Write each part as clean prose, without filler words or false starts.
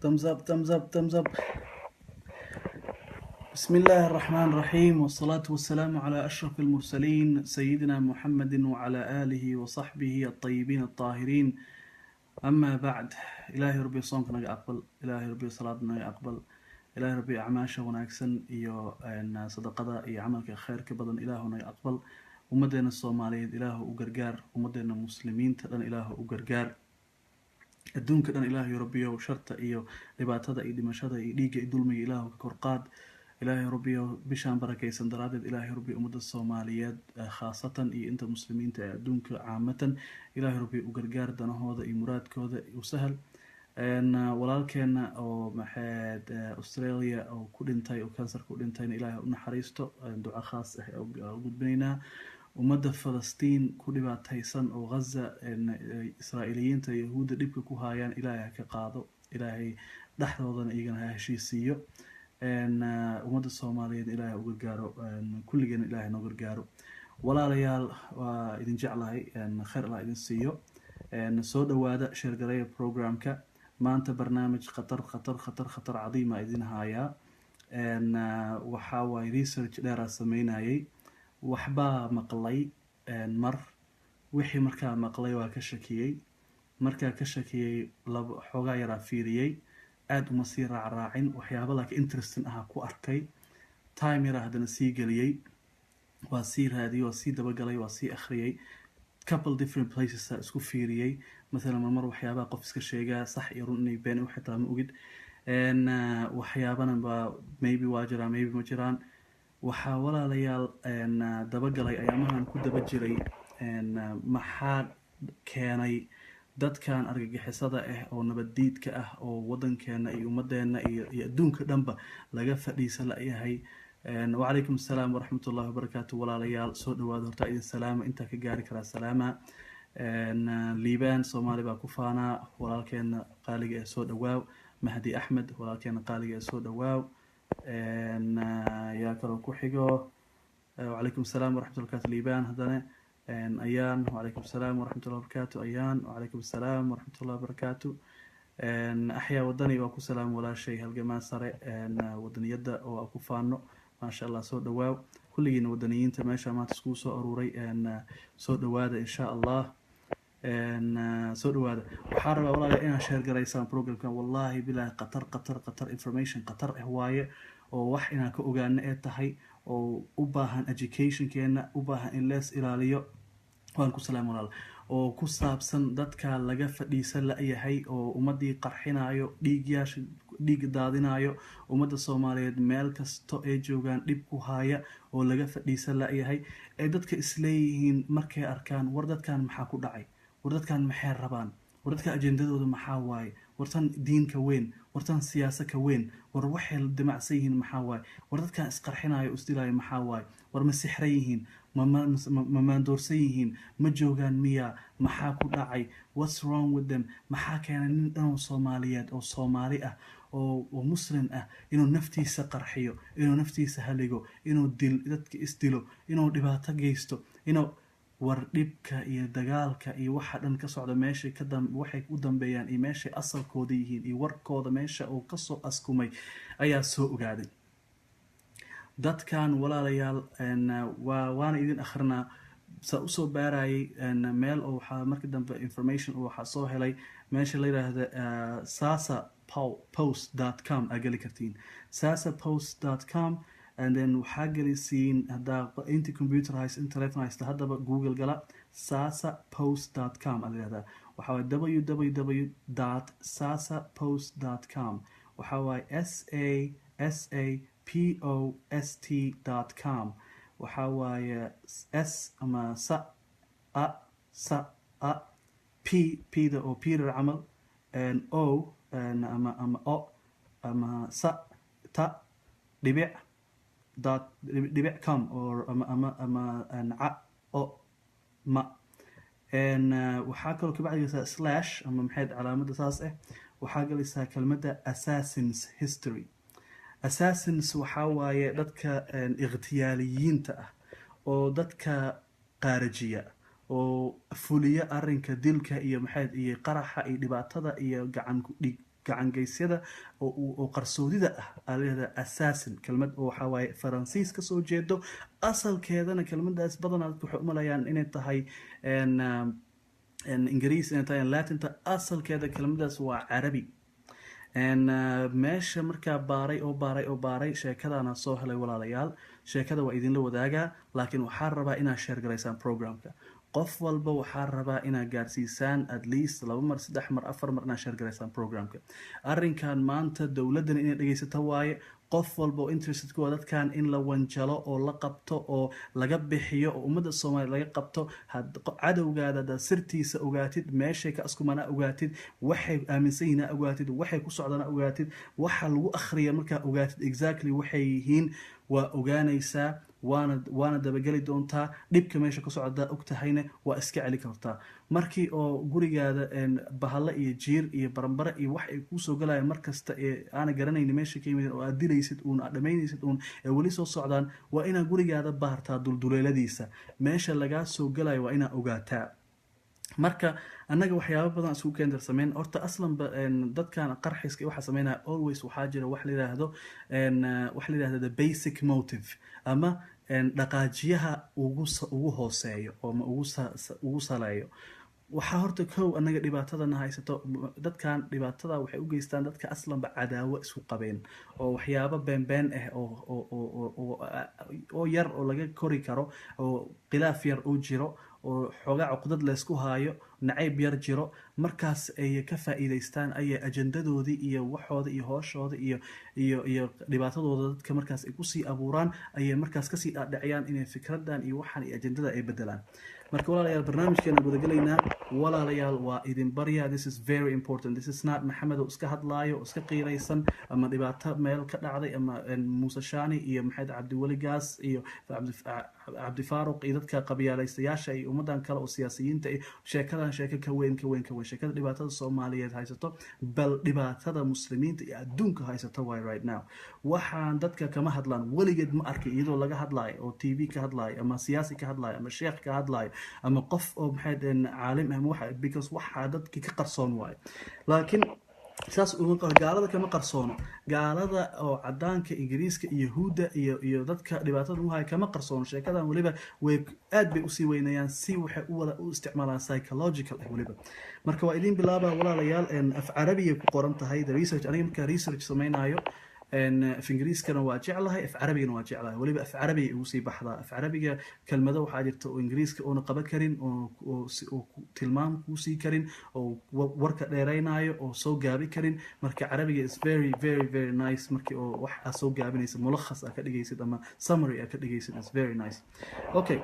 thumbs up, thumbs up, thumbs up. بسم الله الرحمن الرحيم والصلاة والسلام على أشرف المرسلين سيدنا محمد وعلى آله وصحبه الطيبين الطاهرين. أما بعد، إلهي ربي صومكنا أقبل، إلهي ربي صلاتنا أقبل، إلهي ربي أعماشا وناكسن إيو أن صدقة إيو عملك خير كبدن إلهنا أقبل. ومدينا الصوماليين إله وقرقار، ومدينا المسلمين تلن إله وقرقار. adduunka dhan ilaahay rabbiyow sharta iyo dhibaatada iyo dhimashada iyo dhiigga iyo dulmiga ilaahu ka korqaad. ilaahay rabbiyow bishaan barakaysan daraadeed ilaahay rabbi ummadda soomaaliyeed khaasatan iyo inta muslimiinta ee adduunka caamatan ilaahay rabbi u gargaar danahooda iyo muraadkooda u sahal. walaalkeena oo maxaad australia oo ku dhintay oo kansarka u dhintayna ilaahay u naxariisto, duco khaas ah u gudbinaynaa. ummadda falastiin ku dhibaataysan oo ghaza israa'iiliyiinta yahuudda dhibka ku haayaan ilaahay ha ka qaado, ilaahay dhexdoodana iyagana ha heshiisiiyo. ummadda soomaaliyeed ilaahay ha u gargaaro, kulligeena ilaahay noo gargaaro. walaalayaal waa idin jeclahay, khayr allah idin siiyo. soo dhawaada sheergareeya programka. maanta barnaamij khatar cadiima idin haayaa. waxaa waaye research dheeraa sameynayay, waxbaa maqlay mar wixii markaa maqlay waa ka shakiyey. markaa ka shakiyey xoogaa yaraa fiiriyey, aada uma sii raacraacin. waxyaaba laakiin interesting aha ku arkay, time yaraa haddana sii geliyey, waa sii raadiyey, waa sii dabagalay, waa sii akhriyey, couple different places isku fiiriyey. mathalan marmar waxyaabaha qof iska sheegaa sax iyo run inay been u xitaa ma ogid. waxyaabana baa maybe waa jiraan, maybe ma jiraan. waxaa walaalayaal dabagalay ayaamahan ku daba jiray maxaa keenay dadkan argagixisada ah oo nabaddiidka ah oo wadankeena iyo ummadeena iyo adduunka dhanba laga fadhiisa la-yahay. wacalaykum assalaam waraxmatullahi wabarakaatu. walaalayaal soo dhawaada, horta idin salaama, intaa ka gaari karaa salaama. liibaan soomaali baa ku faanaa, walaalkeena qaaliga ee soo dhawaaw. mahdi axmed walaalkeena qaaliga ee soo dhawaaw. yaa kaloo ku xigo. wacalaykum assalaam waraxmatullahi wabarakaatu. liibaan haddana ayaan, wacalaykum assalaam waraxmatullahi wabarakaatu. ayaan, wacalaykum assalaam waraxmatullahi wabarakaatu. axyaa wadani waa ku salaam walaashay halgamaa sare wadaniyadda oo ku faano, maasha allah. soo dhawaaw kulligiina wadaniyiinta meesha maanta iskugu soo aruuray, soo dhawaada insha allah. soo dhawaada. waxaa rabaa walaalayaal inaad sheer garaysaan programkan. wallahi bilaahi qatar information qatar ah waaye, oo wax inaan ka ogaano ee tahay, oo u baahan educationkeena, u baahan in lees ilaaliyo. waan ku salaam walaal. oo ku saabsan dadka laga fadhiisa la-yahay, oo ummadii qarxinayo, dhiig daadinayo, ummadda soomaaliyeed meel kasto ay joogaan dhib ku haaya, oo laga fadhiisa la-yahay. ee dadka isleeyihiin markay arkaan, war dadkan maxaa ku dhacay, war dadkan maxay rabaan, war dadka ajendadooda maxaa waaye, wartan diinka weyn, wartan siyaasa ka weyn, war waxay damacsan yihiin maxaa waaye, war dadkan isqarxinayo isdilaayo maxaa waaye, war ma sixran yihiin, ma maandoorsan yihiin, ma joogaan miyaa, maxaa ku dhacay, what's wrong with them. maxaa keenay nin dhan oo soomaaliyeed oo soomaali ah oo muslim ah inuu naftiisa qarxiyo, inuu naftiisa haligo, inuu dadka isdilo, inuu dhibaato geysto, inuu war dhibka iyo dagaalka iyo waxa dhan ka socda meeshay waxay u dambeeyaan iyo meeshay asalkooda yihiin iyo warkooda meesha uu kasoo askumay ayaa soo ogaaday. dadkan walaalayaal waana idin akhrinaa saa usoo baarayay meel oo waxaa markii dambe information oo waxaa soo helay meesha la yidhaahda sasapost.com aa geli kartiin, sasapost.com. and then waxaa gelisiin haddaa inti computer haysta, in telefon haysta, haddaba google gala, sasapost.com aa layihahdaa. waxaa waay www.sasapost.com. waxaa waay sasapost.com. waxaa waaye s ama sa pda oo peter camal, o ama o ama sa ta dhibic .com ama ca o ma. waxaa kaloo kabacdigaysaa slash ama maxayd calaamada saas ah. waxaa galaysaa kelmadda assassins history. assassins waxaa waaye dadka ikhtiyaaliyiinta ah, oo dadka qaarajiya, oo fuliya arinka dilka iyo maxayd iyo qaraxa iyo dhibaatada iyo gacan ku dhig gacangeysyada oo qarsoodida ah leedahay assassin kelmad oo waxa waaye faransiis ka soo jeedo asalkeedana kelmadaas badanaa waxay u malayaan inay tahay ingiriis inay tahay latinta asalkeeda kelmadaas waa carabi meesha markaa baaray sheekadaana soo helay walaalayaal sheekada waa idinla wadaagaa laakiin waxaa rabaa inaad sheergaraysaan programka qof walba waxaa rabaa inaad gaarsiisaan at least 2 mar 3 mar 4 mar inaad sheergaraysaan programka arrinkan maanta dowladdan inay dhegaysato waaye qof walba oo interested ku dadkan in la wanjalo oo la qabto oo laga bixiyo oo ummadda Soomaaliyeed laga qabto cadowgaada sirtiisa ogaatid meeshay ka askumana ogaatid waxay aaminsan yihiin ogaatid waxay ku socdaan ogaatid waxa lagu akhriyo marka ogaatid exactly waxay yihiin waa ogaanaysaa waana dabagali doontaa dhibka meesha ka socda ogtahayna waa iska celi kartaa markii oo gurigaada bahalla iyo jiir iyo barambara iyo wax ay ku soo galayaan markasta ee aan garanaynin meesha ka yimid oo aad dilaysid uun aad dhamaynaysid uun ee wali soo socdaan waa inaad gurigaada baartaa dulduleeladiisa meesha laga soo galayo waa inaad ogaataa marka annaga waxyaabo badan isku keentar sameyn horta aslanba dadkan qarxiska waxa sameynaa always waxaa jira wax la yiraahdo the basic motive ama dhaqaajiyaha ugu hooseeyo oo ugu saleeyo waxaa horta kow annaga dhibaatadana haysato dadkan dhibaatada waxay u geystaan dadka aslanba cadaawo isku qabeen oo waxyaabo beenbeen ah oo yar oo laga kori karo oo khilaaf yar uu jiro oo xoogaa cuqdad la isku haayo nacayb yar jiro markaas ay ka faa'iideystaan ay ajandadoodii iyo waxooda iyo hooshooda iyo dhibaatadooda dadka markaas ay kusii abuuraan ayay markaas kasii dhaadhiciyaan inay fikradan iyo waxaan iyo ajandada ay bedelaan marka walaalayaal barnaamijkeena gudagalaynaa walaalayaal waa idin barya this is very important this is not maxamed oo iska hadlaayo oo iska qiiraysan ama dhibaato meel ka dhacday ama muuse shaani iyo maxamed cabdiweli gaas iyo cabdi faaruq iyo dadka qabyaalaystayaasha iyo ummadan kale oo siyaasiyiinta iyo sheekadan sheeko ka weyn sheekada dhibaatada Soomaaliyeed haysato bal dhibaatada muslimiinta iyo adduunka haysato way right now waxaan dadka kama hadlaan waligeed ma arkay iyadoo laga hadlaayo oo TV ka hadlaayo ama siyaasi ka hadlaayo ama sheekh ka hadlaayo ama qof oo maxay caalim ah waxa because waxa dadkii ka qarsoon waay laakiin saas ugu gaalada kama qarsoono gaalada oo cadaanka ingiriiska iyo yahuuda iyo dadka dhibaatada u hay kama qarsoono sheekadan waliba way aad bay u sii weynayaan si waxay u isticmaalaan psychological waliba marka waa idin bilaaba walaalayaal af carabiga ku qoran tahay the research aniga marka research sameeynayo af ingiriiskana waa jeclahay af carabigana waa jeclahay waliba af carabiga ugu sii baxdaa af carabiga kelmado waxaa jirta oo ingiriiska oo qaban karin oo tilmaam ku sii karin oo warka dheeraynayo oo soo gaabi karin marka carabiga is very very very nice markii oo wax aad soo gaabinaysa mulakhas aad ka dhigaysid ama summary aad ka dhigaysid is very nice okay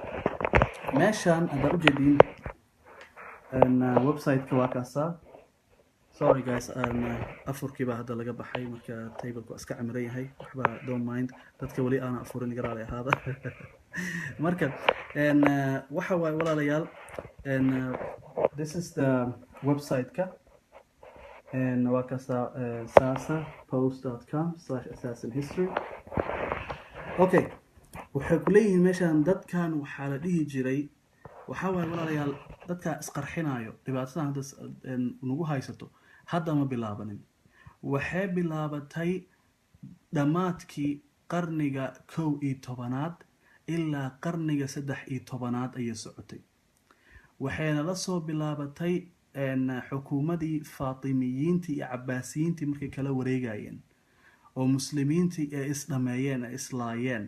meeshaan aad u jeedin website-ka waa kaasa sorry guys afurkii baa hadda laga baxay marka table-ku iska camiran yahay waxba don't mind dadka wali aan afurin garaal ahaada marka waxa way walaalayaal this is the website-ka waa kaasa sasapost.com/assassinhistory okay waxay ku leeyihiin meeshaan dadkan waxaa la dhihi jiray waxa way walaalayaal dadka isqarxinayo dhibaatada hadda nagu haysato hadda ma bilaabanin waxay bilaabatay dhamaadkii qarniga 11aad ilaa qarniga 13aad ayay socotay waxayna la soo bilaabatay xukuumadii faatimiyiintii iyo cabbaasiyiintii markay kala wareegayeen oo muslimiintii ay isdhameeyeen ay islaayeen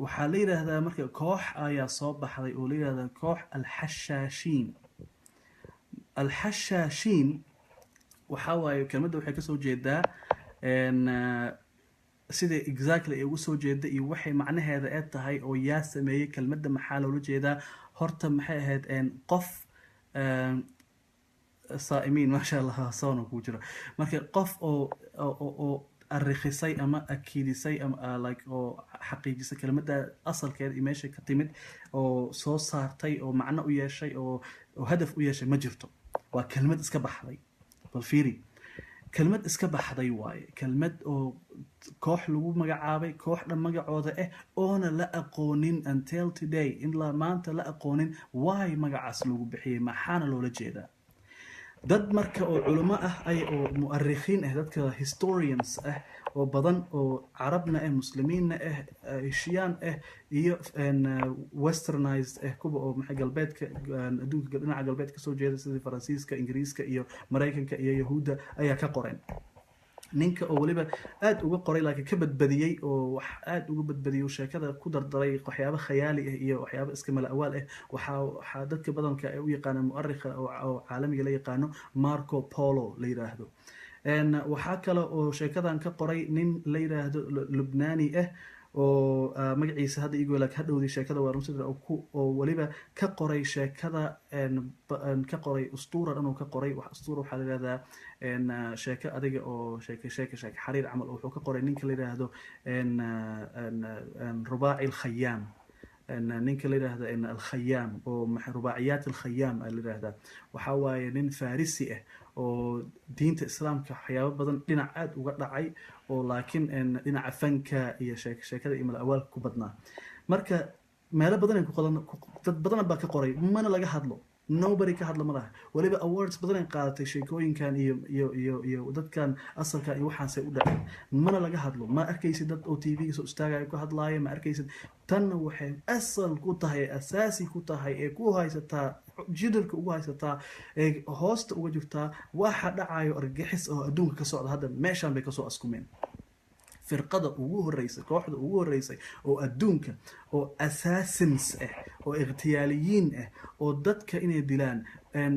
waxaa la yiraahdaa marka koox ayaa soo baxday oo la yiraahdaa koox al-Hashashin waxa waaye kelmadda waxay ka soo jeedaa sida exactly ay ugu soo jeeda iyo waxay macnaheeda ay tahay oo yaa sameeyay kelmadda maxaa loola jeedaa horta maxay ahayd qof saa'imiin ma sha Allah sawna ku jira marka qof oo arikhisay ama akiidisay ama like oo xaqiijisay kelmadda asalkeeda meesha ka timid oo soo saartay oo macno u yeeshay oo hadaf u yeeshay ma jirto waa kelmad iska baxday bal fiiri kelmad iska baxday waaye kelmad oo koox lagu magacaabay koox dhan magacooda oona la aqoonin until today in la maanta la aqoonin why magacaas lagu bixiyay maxaana loola jeedaa dad marka oo culimo ah ay oo mu'arikhiin ah dadka historians ah oo badan oo carabna ah muslimiinna ah Asian ah iyo westernized ah kuwa oo maxay galbeedka adduunka dhinaca galbeedka soo jeeda sida Faransiiska Ingiriiska iyo Mareykanka iyo Yahuuda ayaa ka qoreen ninka oo waliba aad uga qoray laakiin ka badbadiyay oo wax aad uga badbadiyay sheekada ku dardaray waxyaabo khayaali ah iyo waxyaabo iska mala awaal ah waxa dadka badanka ay u yaqaanaan mu'arrikha oo caalamiga la yaqaano Marco Polo la yiraahdo waxaa kale oo sheekadan ka qoray nin la yiraahdo Lubnaani ah oo magaciisa hadda igu walaak hadhowdi sheekada waa runtii oo waliba ka qoray sheekada ka qoray ustuura dhan oo ka qoray wax ustuura waxa la yiraahdaa sheeko adiga oo sheeko xariir camal wuxuu ka qoray ninka la yiraahdo rubaaci al-Khayyam ninka la yiraahdo al-Khayyam oo rubaaciyat al-Khayyam la yiraahdaa waxa waaye nin farisi ah oo diinta islaamka waxyaabo badan dhinac aad uga dhacay oo laakiin dhinaca fanka iyo sheekada iyo awaalka ku badnaa marka meelo badan ay ku qodan dad badan baa ka qoray mana laga hadlo nobody ka hadla malaha waliba awards badan ay qaadatay sheekooyinkan iyo dadkan asalka iyo waxaas ay u dhacay mana laga hadlo ma arkaysid dad oo TV soo istaagay ku hadlaaya ma arkaysid tan waxay asal ku tahay asaasi ku tahay ee ku haysataa jidalka ugu haysataa ee hoosta uga jirtaa waxa dhacayo argagixis oo adduunka ka socda hadda meeshan bay ka soo askumeen firqada ugu horeysay kooxda ugu horeysay oo adduunka oo assassins ah oo iqtiyaaliyiin ah oo dadka inay dilaan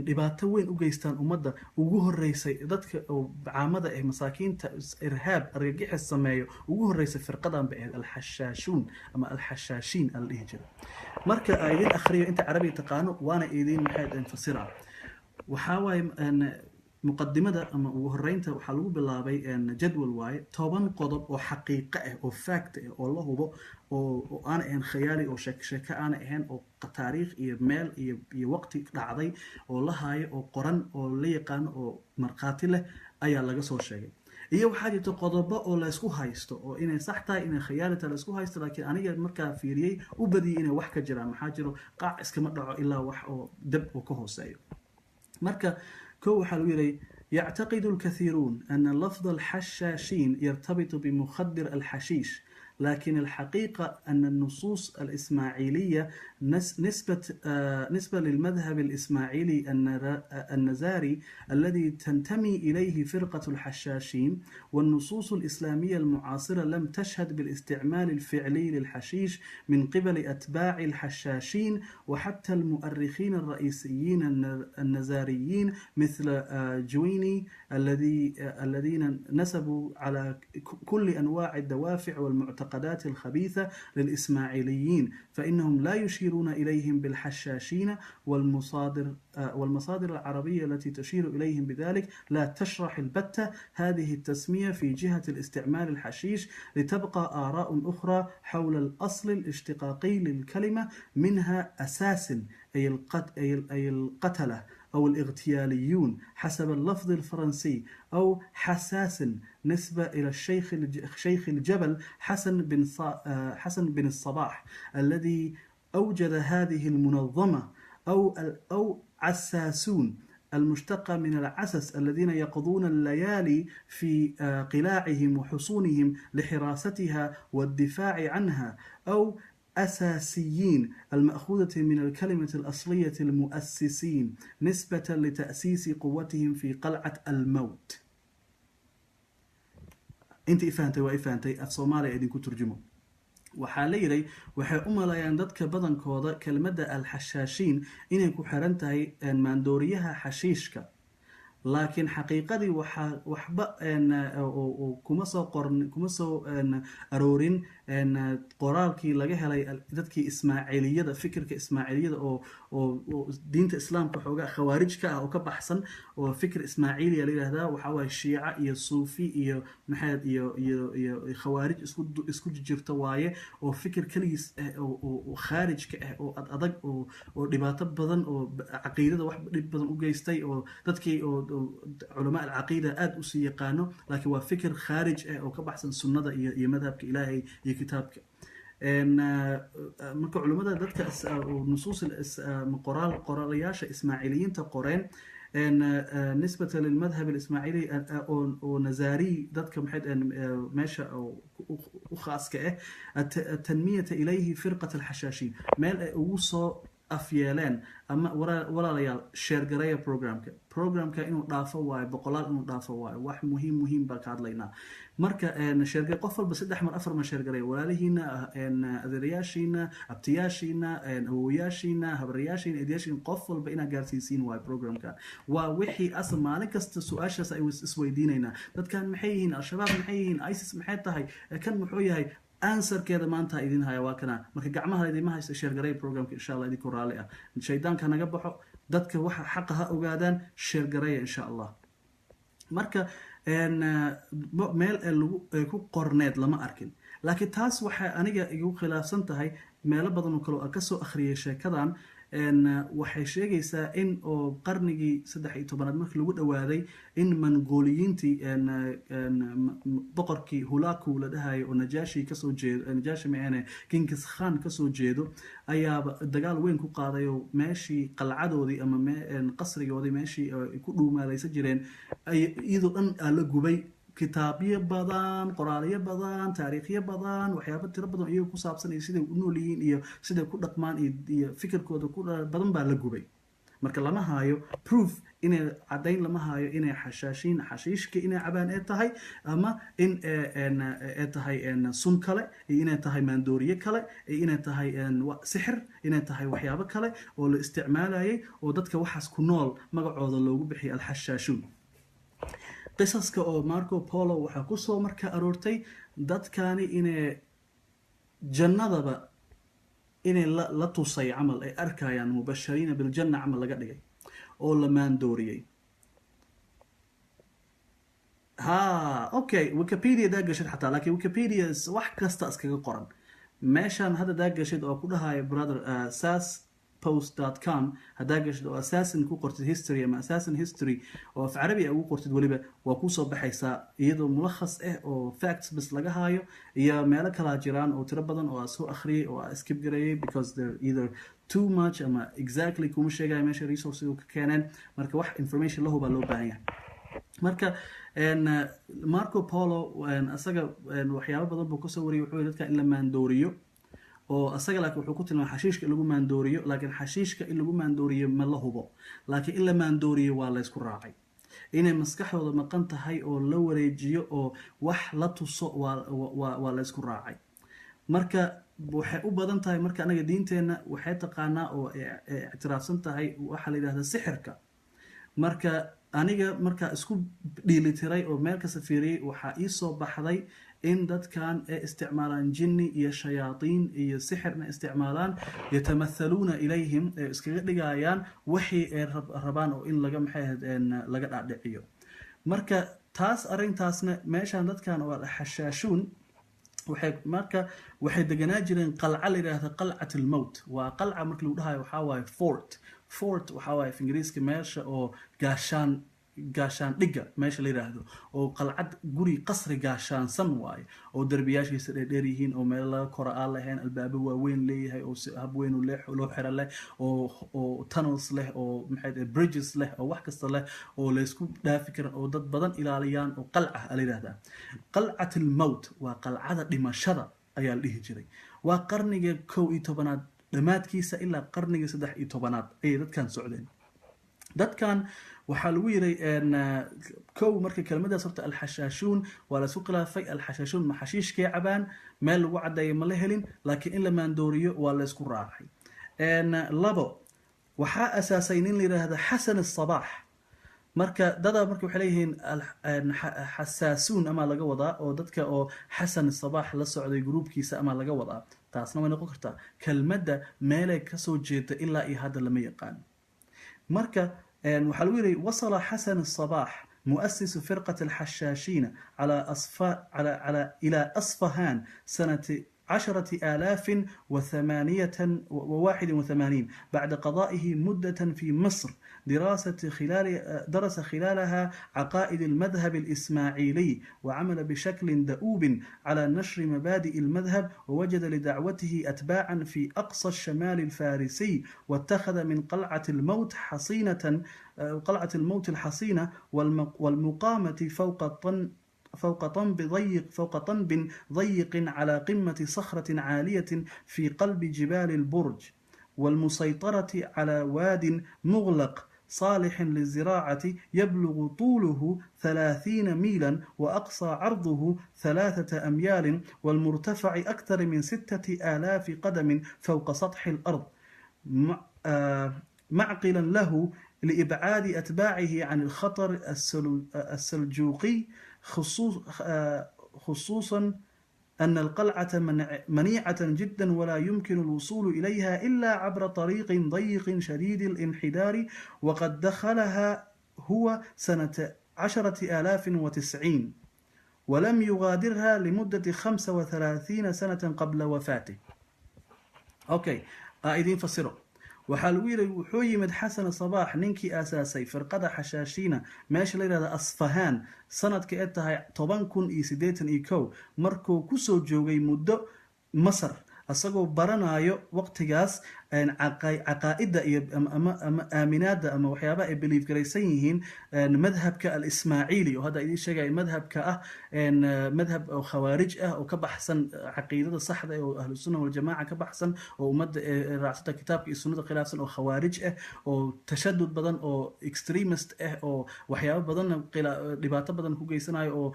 dhibaato weyn u geystaan ummadda ugu horeysay dadka oo caamada ah masaakiinta irhaab argagixis sameeyo ugu horeysay firqadan bay al-xashaashuun ama al-xashaashiin al dhihi jira marka aydin akhriyo inta carabi taqaano waana idin maxay fasira waxa waaye muqadimada ama ugu horeynta waxa lagu bilaabay jadwal waaye 10 qodob oo xaqiiqo ah oo fact ah oo la hubo oo aan ahayn khiyaali oo sheeko aan ahayn oo taariikh iyo meel iyo waqti dhacday oo la haayo oo qoran oo la yaqaan oo marqaati leh ayaa laga soo sheegay iyo waxaa jirta qodobo oo la isku haysto oo inay sax tahay inay khiyaali tahay la isku haysto laakiin aniga markaa fiiriyay u badiyay inay wax ka jiraan maxaa jiro qaac iskama dhaco ilaa wax oo dab oo ka hooseeyo marka يعتقد الكثيرون أن لفظ الحشاشين يرتبط بمخدر الحشيش لكن الحقيقة أن النصوص الإسماعيلية نسبة للمذهب الإسماعيلي النزاري الذي تنتمي إليه فرقة الحشاشين والنصوص الإسلامية المعاصرة لم تشهد بالاستعمال الفعلي للحشيش من قبل أتباع الحشاشين وحتى المؤرخين الرئيسيين النزاريين مثل جويني الذين نسبوا على كل أنواع الدوافع والمعتقدات الخبيثة للإسماعيليين فإنهم لا يشيرون إليهم بالحشاشين والمصادر العربية التي تشير إليهم بذلك لا تشرح البتة هذه التسمية في جهة الاستعمال الحشيش لتبقى آراء أخرى حول الأصل الاشتقاقي للكلمة منها أساس أي القتلة أو الاغتياليون حسب اللفظ الفرنسي أو حساس نسبة إلى شيخ الجبل حسن بن الصباح الذي أوجد هذه المنظمة أو عساسون المشتقة من العسس الذين يقضون الليالي في قلاعهم وحصونهم لحراستها والدفاع عنها أو أساسيين المأخوذة من الكلمة الأصلية المؤسسين نسبة لتأسيس قوتهم في قلعة الموت انت إفانتي وإفانتي الصومالي إذن كنت ترجمه waxaa la yiray waxay u maleeyaan dadka badankooda kelmadda al-xashaashiin inay ku xiran tahay maandooriyaha xashiishka laakiin xaqiiqadii waxba kuma soo aroorin qoraalkii laga helay dadkii ismaaciiliyada fikirka ismaaciiliyada oo diinta islaamka xoogaa khawaarij ka ah oo ka baxsan oo fikir ismaaciiliya la yiraahdaa waxa waaye shiica iyo suufi iyo maxaad iyo khawaarij isku jirta waaye oo fikir kaligiis oo khaarij ka ah oo adag oo dhibaato badan oo caqiidada wax dhib badan u geystay oo dadkii oo علماء العقيدة آد أسيقانو لكن هو فكر خارج أو كبحث السنة يمذهب إلهي يكتابك marka culimada dadka nusuus qoraalyaasha ismaaciiliyiinta qoreen نسبة للمذهب الإسماعيلي ونزاري ذاتك ماشى وخاص كأه التنمية إليه فرقة الحشاشين مال وصو أفيالان أما ولا ليال شيرجرية برنامج إنه ضافة واي بقولات إنه ضافة واي واحد مهم بكاد لينا مركا شيرجرية قفل بس ده أحمر أفر ما شيرجرية ولا لهنا أذرياشينا أبتياشينا أوياشينا هبرياشينا إدياشين قفل بينا جالسين واي برنامج ووحي أصلا ما لك سؤال سويدينينا ده كان محيين الشباب محيين أيسس محيطة هاي كان محوية هاي answer كذا ما أنت إذن هاي واكنا مركا جمعها إذا ما هي شيرجرية برنامج إن شاء الله إذا كورالية الشيطان كان جبحه دتك وح حقها أوجادان شيرجرية إن شاء الله مركا إن ميل كو قرنات لما أركن لكن تاس وح أنا جو خلاف سنتهاي ميل بدن وكلو أكسو أخرية شيء كذا إن وحشة جيسا إن أو قرنجي صدق يتبنى مرك لود أوادي إن منغوليين تي إن بقركي هلاكو لدهاي ونجاشي كسو جيد نجاشي معنا كينكس خان كسو جيدو أيا الدجال وين كو قاضيو ماشي قلعدو دي أما ما إن قصري ودي ماشي كله ما ليس جيرين أي إذا أن ألقوا كتابية بدان قرآنية بدان تاريخية بدان وحياة ترى بدان إيه كوسابسن إيه سيدا ونولين إيه سيدا كل رقمان إيه فكر كود كل بدان بالجوبي مركل لما هايو proof إن عدين لما هايو إن حشاشين حشيش كإن عبان إتهاي أما إن إتهاي إن سون كله إن إتهاي مندورية كله إن إتهاي إن سحر إن إتهاي وحياة كله والاستعمال هاي ودتك وحس كنول مقعود اللوجو بحي الحشاشون قصصك أو ماركو بولو وحكوسو مركا أرورتي داد كاني إنه جنة با إنه لا توصي عمل أي أركايان مبشرين بالجنة عمل لقدقي أو لمان دوريي أوكي ويكيبيديا داقشت حتى لكن ويكيبيديا واحد كاستأسك قرن ماشان هذا داقشت أو كلها يا برادر ساس post.com هداقش دو أساساً كو قرتد هيستوري أما أساساً هيستوري وفي عربي أو قرتد وليبا وكو صوب بحيسا يدو ملخص أو facts بس لقاهايو يا مالك هلاجيران أو تربضان أو أسو أخري أو أسكيب جري because they're either too much أما exactly كو مش يجاي ماشي resources وكانان مركا واحد information له بالو باهية مركا إن ماركو بولو إن أساقا إن وحياة بدن بكسوري وحويدتك إن لما ندوريو oo asaga laakiin wuxuu ku tilmaamay xashiishka in lagu maandooriyo laakiin xashiishka in lagu maandooriyo ma la hubo laakiin in la maandooriyo waa la isku raacay inay maskaxdooda maqan tahay oo la wareejiyo oo wax la tuso waa la isku raacay marka waxay u badan tahay marka anaga diinteena waxay taqaanaa oo ictiraafsan tahay waxa la yiraahdo sixirka marka aniga marka isku dhiilitiray oo meel ka safiiriyay waxa ii soo baxday إن دت كان استعمالان جني يا شياطين يا سحرنا استعمالان يتمثلون إليهم إسكجيان وحي الربان أو إن لقى محيد إن لقى أعدائيو مركا تاس أرين تاسنا ماشان دت كان والحشاشون وحي مركا وحي دجناجرين قلعة لهذا قلعة الموت وقلعة مركلو لها وحاوي فورت وحاوي في إنجليز كماشة أو gaashaan dhiga meesha la yiraahdo oo qalcad guri qasri gaashaan san waay oo darbiyaashiisa dheer yihiin oo meel la kora aan lahayn albaabo waaweyn leeyahay oo hab weyn u leh loo xira leh oo tunnels leh oo maxay bridges leh oo wax kasta leh oo la isku dhaafi karo oo dad badan ilaaliyaan oo qalca la yiraahdo qalcatul maut waa qalcada dhimashada ayaa la dhihi jiray waa qarniga 11aad dhamaadkiisa ilaa qarniga 13aad ay dadkan socdeen dadkan waxaa lagu yiray in kow markii kelmadaas horta alxashaashuun waa la isku khilaafay alxashaashuun ma xashiishkay cabaan meel lagu cadeeyo ma la helin laakiin in la maandooriyo waa la isku raacay labo waxaa asaasay nin la yiraahdo xasan الصباح marka dada markii waxay leeyihiin xasaasuun ama laga wadaa oo dadka oo xasan الصباح la socday groupkiisa ama laga wadaa taasna way noqon kartaa kelmadda meelay ka soo jeeda ilaa iyo hadda lama yaqaan marka وحلويري وصل حسن الصباح مؤسس فرقة الحشاشين إلى أصفهان سنة 10,081 بعد قضائه مدة في مصر درس خلالها عقائد المذهب الإسماعيلي، وعمل بشكل دؤوب على نشر مبادئ المذهب، ووجد لدعوته أتباعا في أقصى الشمال الفارسي، واتخذ من قلعة الموت الحصينة والمقامة فوق طنب ضيق على قمة صخرة عالية في قلب جبال البرج، والمسيطرة على واد مغلق صالح للزراعة يبلغ طوله 30 ميلا وأقصى عرضه 3 أميال، والمرتفع أكثر من 6,000 قدم فوق سطح الأرض، معقلا له لإبعاد أتباعه عن الخطر السلجوقي، خصوصا أن القلعة منيعة جدا، ولا يمكن الوصول إليها إلا عبر طريق ضيق شديد الانحدار، وقد دخلها هو سنة 10,090 ولم يغادرها لمدة 35 سنة قبل وفاته. أوكي، قائدين فسروا. waxaa lagu yidhi wuxuu yimid xasan sabaax ninkii aasaasay firqada xashaashiina meesha la yidhahda asfahaan sanadka ee tahay 10,081 markuu kusoo joogay muddo masar asagoo baranayo waqtigaas caqaa'ida iyo ama aaminaada ama waxyaabaha ay belief garaysan yihiin madhabka al-ismaaciili oo hadda idiin sheegaya madhabka ah madhab oo khawaarij ah oo ka baxsan caqiidada saxda oo ahlu sunna wal jamaa ka baxsan oo ummadda raacsata kitaabka iyo sunnada khilaafsan oo khawaarij ah oo tashadud badan oo extremist ah oo waxyaabo badan dhibaato badan ku geysanayo oo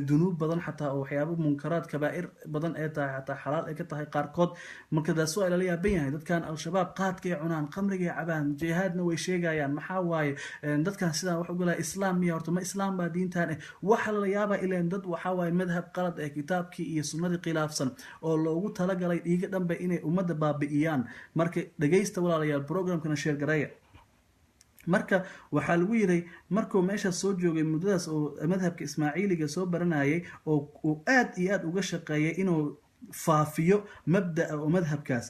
dunuub badan xataa oo waxyaabo munkaraad kabaa'ir badan ee tahay xataa xalaal ay ka tahay qaarkood. marka daas waa la yaaban yahay dadkan al-shabaab qaadka ay cunaan qamriga ay cabaan jihaadna way sheegayaan maxaa waaye dadkan sidaa wax uga laa islaam miya horta ma islaam baa diintan waxa la yaabaa ileen dad waxaa waaye madhab qalad ee kitaabkii iyo sunnadii khilaafsan oo loogu talagalay dhiiga dhanbe inay ummadda baabi'iyaan. marka dhagaysta walaalayaal programkana sheer gareeya. marka waxaa lagu yiray markuu meeshaas soo joogay muddadaas oo madhabka ismaaciiliga soo baranayay oo aad iyo aad uga shaqeeyay inuu faafiyo mabda'a oo madhabkaas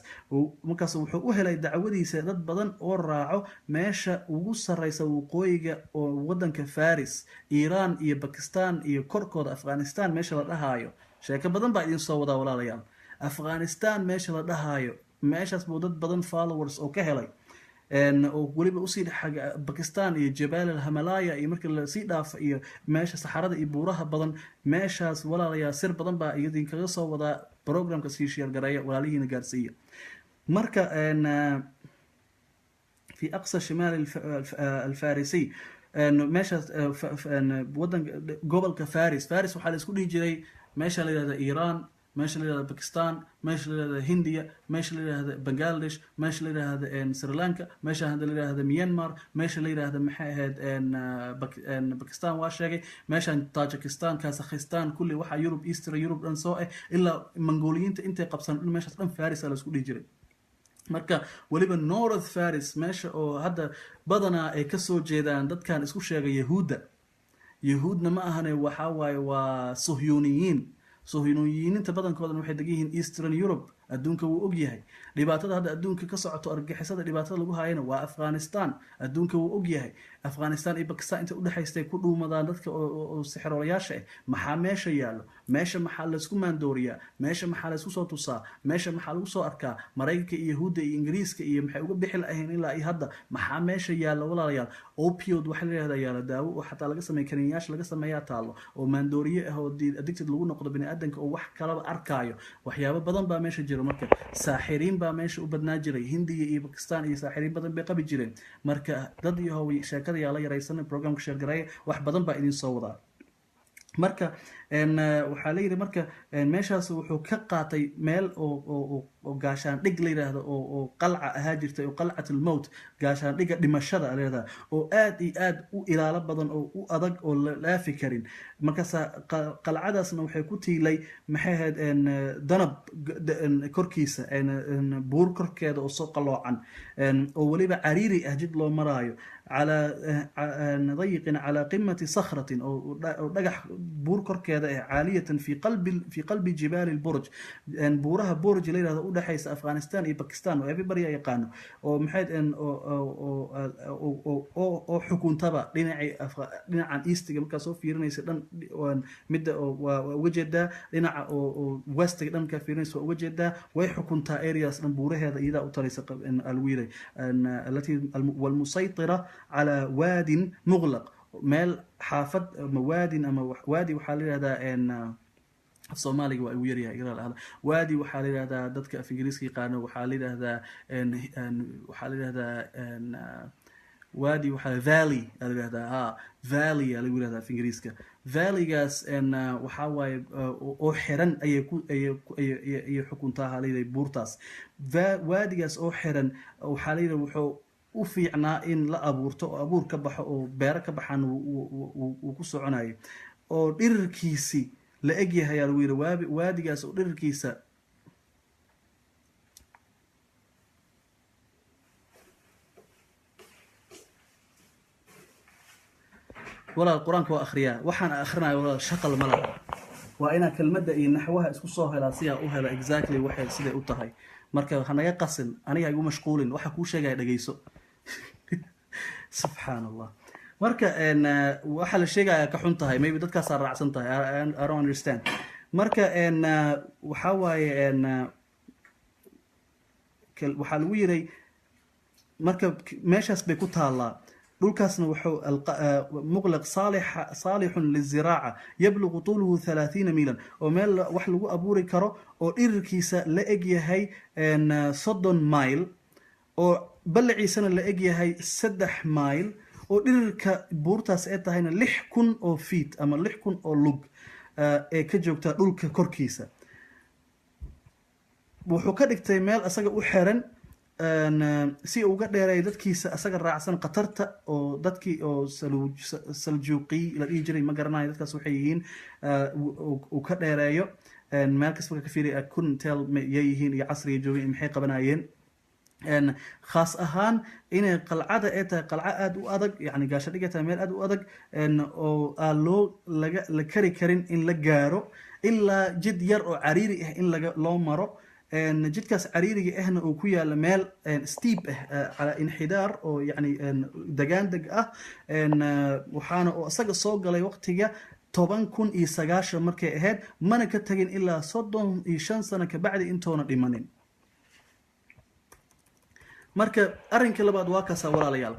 markaas wuxuu u helay dacwadiisa dad badan oo raaco meesha ugu sarreysa waqooyiga oo wadanka faris, iiraan iyo bakistan iyo korkooda afghanistan meesha la dhahaayo. sheeko badan baa idin soo wadaa walaalayaal. afghanistan meesha la dhahaayo meeshaas buu dad badan followers oo ka helay oo waliba usii xaga bakistan iyo jabal al-himalaya iyo markii la sii dhaaf iyo meesha saxarada iyo buuraha badan meeshaas walaalayaal sir badan baa idin kaga soo wadaa programka sii sheer gareeya walaalihiina gaarsiiya. marka في أقصى شمال الفارسي meeshaas wadan gobolka faris waxaa la isku dhihi jiray meesha la yidhahda iiraan, meesha la yidhahda bakistan, meesha la yidhahda hindiya, meesha la yidhahda bangladesh, meesha la yidhahda sri lanka, meesha la yidhahda myanmar, meesha la yidhahda maxay ahayd bakistan waa sheegay, meeshan tajikistan, kazakhistan, kulli waxaa yurub eastern yurub dhan soo ilaa mongoliyiinta intay qabsan meeshaas dhan faris la isku dhihi jiray. marka waliba north faris meesha oo hadda badanaa ay kasoo jeedaan dadkan isku sheegay yahuudna ma ahane waxaa waaye waa sohyuniyiinta badankoodan waxay degan yihiin eastern europe. adduunka wuu og yahay dhibaatada hadda adduunka ka socoto argagixisada dhibaatada lagu hayana waa afghanistan. adduunka wuu og yahay afghanistan iyo bakistan inta udhexaystay ku dhuumadaan dadka oo sixiroolayaasha maxaa meesha yaallo, meesha maxaa laysku maandooriyaa, meesha maxaa laysku soo tusaa, meesha maxaa lagu soo arkaa maraykanka iyo yahuudda iyo ingiriiska iyo maxay uga bixi lahayn ilaa iyo hadda maxaa meesha yaallo walaalayaal. opioid waxa la yidhahdaa yaalo daawo oo xataa laga sameeya kaniiniyaasha laga sameeyaa taallo oo maandooriye ah oo addicted lagu noqdo biniaadanka oo wax kalaba arkaayo. waxyaabo badan baa meesha jira. marka saaxiriin baa meesha u badnaa jiray hindiya iyo bakistan iyo saaxiriin badan bay qabi jireen. marka dad iyo hooy sheekada yaa la yaraysan programka sheergareeya wax badan baa idin soo wadaa. marka waxaa la yidhi marka meeshaas wuxuu ka qaatay meel oo gaashaan dhig la yidhaahdo oo qalca ahaa jirtay oo qalcat almowt gaashaan dhiga dhimashada leedaha oo aad iyo aad u ilaalo badan oo u adag oo la laafi karin. markaas qalcadaasna waxay ku tiilay maxay ahayd danab korkiisa buur korkeeda oo soo qaloocan oo waliba cariiri ah jid loo maraayo على ضيق على قمة صخرة أو دقح بور كركيدا هذا عالية في قلب جبال البرج ان بورها برج ليلة ودحيس افغانستان اي باكستان و everybody يقانو او محيد ان او حكونتبا dhinacan eastiga markaa soo fiirinaysa dhan midda uga jeedaa dhinaca westiga dhan markaa fiirinaysa uga jeedaa way xukuntaa areas dhan buuraheeda iyadaa u talaysa alwiiray التي والمسيطرة على واد مغلق meel xaafad ama waadin ama waadi waxaa la yidhahdaa Soomaaliga waa ugu yaryahay ilaa waadi waxaa la yidhahdaa dadka af Ingiriiska yaqaano waxaa la yidhahdaa waadi waxaa valley la yidhahdaa valley la yidhahdaa af Ingiriiska valleygaas waxaa waaye oo xiran ayay xukuntaa halay buurtaas waadigaas oo xiran waxaa la yidhahdaa wuxuu u fiicnaa in la abuurto oo abuur ka baxo oo beero ka baxaan uu ku soconayo oo dhirirkiisi la eg yahay ayaa lagu yidhi waadigaas oo dhirirkiisa walaal quraanka waa akhriyaa waxaan akhrinayo walaal shaqal ma laha waa inaa kelmadda iyo naxwaha isku soo helaa si aan u helo exactly waxay siday u tahay marka ha naga qasin aniga igu mashquulin waxa kuu sheegaya dhageyso subhanallah marka waxa la sheegaya ka xun tahay maybe dadkaas raacsan tahay I don't understand marka waxa waaye waxa lagu yiray marka meeshaas bay ku taalaa dhulkaasna wuxuu muqlaq صالح للزراعة يبلغ طوله 30 ميلا oo meel wax lagu abuuri karo oo dhirirkiisa la eg yahay 30 mile oo balaciisana la eg yahay 3 mile oo dhirirka buurtaas ay tahayna 6000 oo feet ama 6000 oo lug ee ka joogta dhulka korkiisa wuxuu ka dhigtay meel asaga u xiran si uga dheeray dadkiisa asaga raacsan qatarta oo dadkii oo saljuuqi la dhigi jiray ma garanayo dadkaas waxay yihiin uu ka dheereeyo meel kasta ka fiiriyo couldn't tell yayihiin iyo casriga joogay maxay qabanayeen خاص ahaan inay qalcada ay tahay qalca aad u adag yani gaasho dhigata meel aad u adag oo loo la kari karin in la gaaro ilaa jid yar oo cariiri ah in loo maro jidkaas cariiriga ahna uu ku yaala meel steep ah ala inxidaar oo yani dagaandeg ah waxaana oo asaga soo galay waqtiga 10,009 markay ahayd mana ka tagin ilaa 35 sano ka bacdi intoona dhimanin marka arinka labaad waa kaasa walaalayaal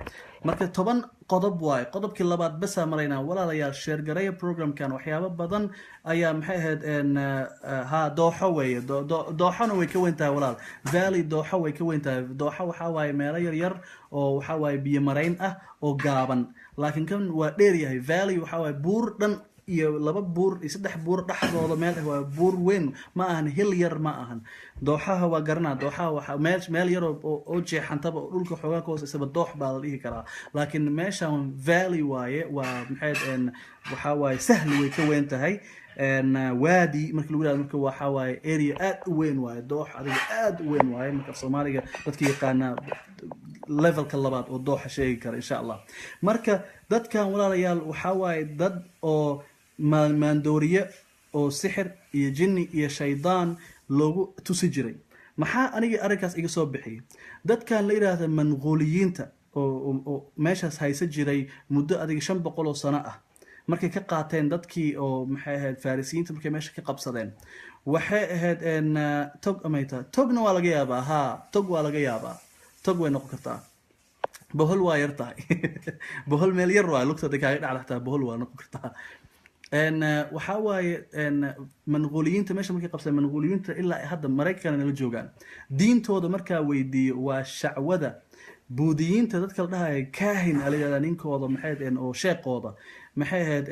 marka 10 qodob waay qodobkii labaad bas marayna walaalayaal share gareeya programkan waxyaabo badan ayaa maxay ahayd dooxo weeye dooxona way ka weyntahay walaal valley dooxo way ka weyntahay dooxo waxa waaye meelo yar yar oo waxa waaye biyo mareyn ah oo gaaban laakiin kan waa dheer yahay valley waxa waaye buur dhan iyo laba buur iyo saddex buur dhaxdooda meel waa buur weyn ma ahan hil yar ma ahan dooxaha waa garanaa dooxaha waxa meel yar oo jeexantaba dhulka xoogaa ka hooseysa doox baa la dhihi karaa laakiin meeshan valley waaye waa maxay waxa waaye sahli way ka weyn tahay waadi markii lagu yiraahdo marka waxa waaye area aad u weyn waaye doox adiga aad u weyn waaye marka Soomaaliga dadka yaqaana levelka labaad oo dooxa sheegi kara insha Allah marka dadkan walaalayaal waxa waaye dad oo maandooriye oo sixir iyo jinni iyo shaydaan loogu tusi jiray maxaa aniga arrinkaas iga soo bixiyay dadkan la yiraahdo manquuliyiinta oo meeshaas haysa jiray muddo adiga 500 oo sano ah markay ka qaateen dadkii oo maxay ahayd farisiinta markay meesha ka qabsadeen waxay ahayd tog amayta togna waa laga yaabaa tog waa laga yaabaa tog way noqon kartaa bohol waa yartahay bohol meel yar waa lugta kaaga dhacda bohol waa noqon kartaa waxa waaye manquuliyiinta meesha markay qabsadeen manquuliyiinta ilaa hadda Mareykanka la joogaan diintooda markaa weydiiyo waa shacwada buudiyiinta dadka la dhahayo kaahin alayada ninkooda maxay ahayd oo sheeqooda maxay ahayd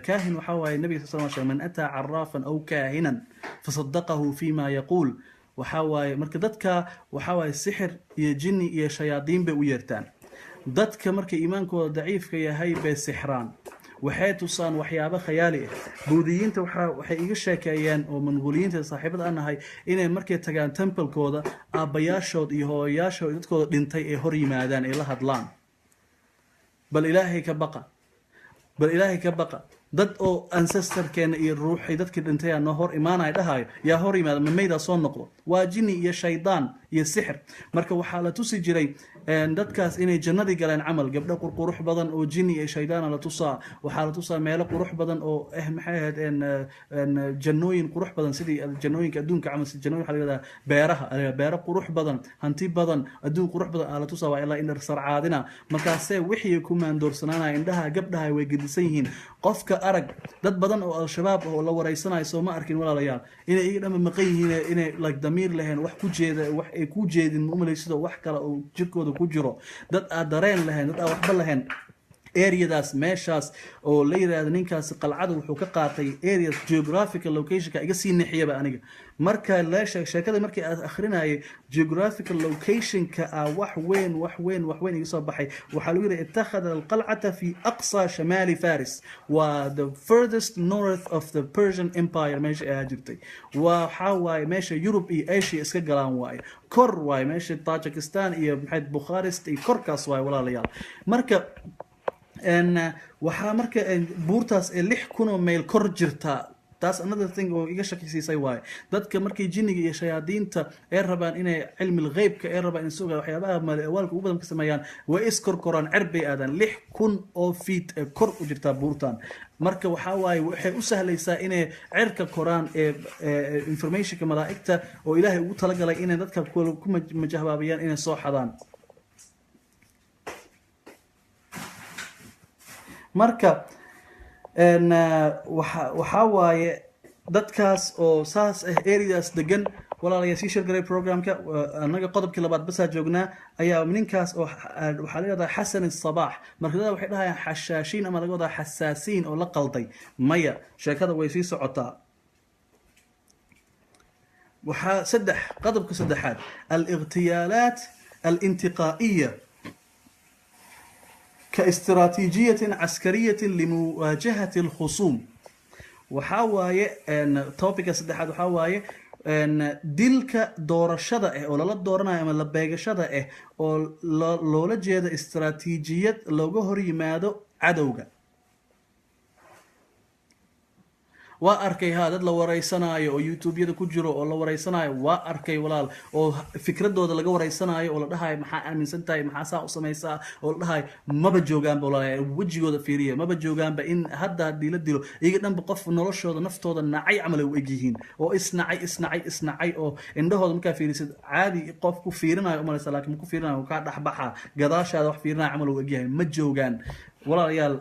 kaahin waxa waaye nabiga sallallahu alayhi wasallam man ata arrafan aw kaahinan fasaddaqahu fima yaqul waxa waaye marka dadka waxa waaye sixir iyo jinni iyo shayaadiin bay u yeertaan dadka markay iimaankooda daciifka yahay bay sixraan waxay tusaan waxyaabo khayaali ah buudiyiinta waxay iga sheekeeyeen oo manquuliyiinta saaxiibada anahay inay markay tagaan temple-kooda aabayaashood iyo hooyayaashood dadkooda dhintay ee hor yimaadaan ee la hadlaan bal ilaahay ka baqa dad oo ancestorkeena iyo ruuxii dadkii dhintay aa noo hor imaanaya dhahayo yaa hor yimaada mamaydaa soo noqdo waa jini iyo shaydaan iyo sixir marka waxaa la tusi jiray dadkaas inay jannadii galeen camal gabdho qurqurux badan oo jini iyo shaydaana la tusaa waxaa la tusaa meelo qurux badan oo maxay ahayd jannooyin qurux badan sidii jannooyinka adduunka camal si jannooyin waxaa la yidhahdaa beeraha beero qurux badan hanti badan adduun qurux badan aa la tusaa waa ilaa indhar sarcaadina markaasee wixii ku maandoorsanaanaya indhaha gabdhaha way gedisan yihiin qofka arag dad badan oo al-shabaab oo la wareysanayo soo ma arkin walaalayaal inay iga dhanba maqan yihiin inay like damiir lahayn wax ku jeeda wax ay ku jeedin ma umalaysido wax kale oo jirkooda ku jiro dad aan dareen lahayn dad aan waxba lahayn areadaas meeshaas oo la yiraahdo ninkaas qalcada wuxuu ka qaatay areas geographical locationka iga sii nixiyaba aniga marka la sheekada markii aad akhrinayay geographical locationka wax weyn iga soo baxay waxa lagu yiri ittakhadha alqal'ata fi aqsa shamali faris wa the furthest north of the Persian empire meesha ay jirtay waxa waaye meesha Europe iyo Asia iska galaan waaye kor waaye meesha Tajikistan iyo maxay Bukharest iyo korkaas waaye walaalayaal marka waxaa marka buurtaas 6,000 mayl kor jirta taas another thing oo iga shakisiisay waaye dadka markay jinniga iyo shayaadiinta ay rabaan inay cilmi ghaybka ay rabaan in suuga waxyaabaha maalwaalka ugu badan ka sameeyaan way iskorkoraan cirbay aadan 6,000 oo feet kor u jirta buurtan marka waxa waaye waxay u sahlaysaa inay cirka koraan informationka malaa'igta oo ilaahay ugu talagalay inay dadka ku majahbaabiyaan inay soo xadaan marka waxaa waaye dadkaas oo saas areadaas degan walaalayaal sii shirgaray programka anaga qodobkii labaad basaa joognaa ayaa ninkaas oo waxaa la yidhahdaa xasan الصباح marka dadka waxay dhahayaan xashaashiin ama laga wadaa xasaasiin oo la qalday maya sheekada way sii socotaa waxaa qodobka saddexaad الاغتيالات الانتقائية كاستراتيجية عسكرية لمواجهة الخصوم وحاواي توبيك سدحاد وحاواي دلك دورشده oo lala dooranayo ama la beegashada oo loola jeedo istiraatiijiyad looga hor yimaado cadowga waa arkay dad la wareysanayo oo YouTube-yada ku jiro oo la wareysanayo waa arkay walaal oo fikradooda laga wareysanayo oo la dhahay maxaa aaminsan tahay maxaa saa u sameeysaa oo la dhahay maba joogaan walaal wajigooda fiiriye maba joogaan in hadda la dilo iyaga dhanba qof noloshooda naftooda nacay amal ay u egyihiin oo isnacay oo indhahooda markaa fiirisid caadi qof ku fiirinayo umalaysa laakiin ku fiirinayo ka dhaxbaxa gadaashaada wax fiirinayo amal u egyahay ma joogaan walaalayaal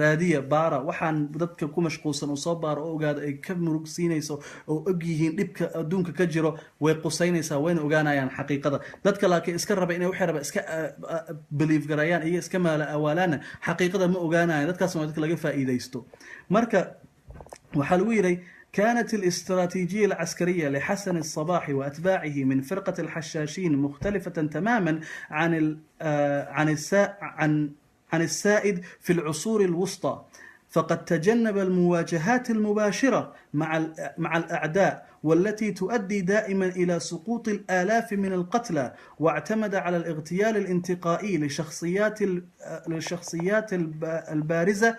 raadiya baara waxaan dadka ku mashquulsan oo soo baaro oo ogaada ay ka murugsiinayso oo og yihiin dhibka adduunka ka jiro way qusaynaysaa wayna ogaanayaan xaqiiqada dadka laakiin iska raba inay wax raba iska believe garayaan iyo iska maala awaalaana xaqiiqada ma ogaanayaan dadkaas waa dadka laga faa'iideysto marka waxa lagu yiri كانت الاستراتيجية العسكرية لحسن الصباح وأتباعه من فرقة الحشاشين مختلفة تماما عن السائد في العصور الوسطى فقد تجنب المواجهات المباشرة مع الأعداء والتي تؤدي دائما إلى سقوط الآلاف من القتلى واعتمد على الاغتيال الانتقائي للشخصيات البارزة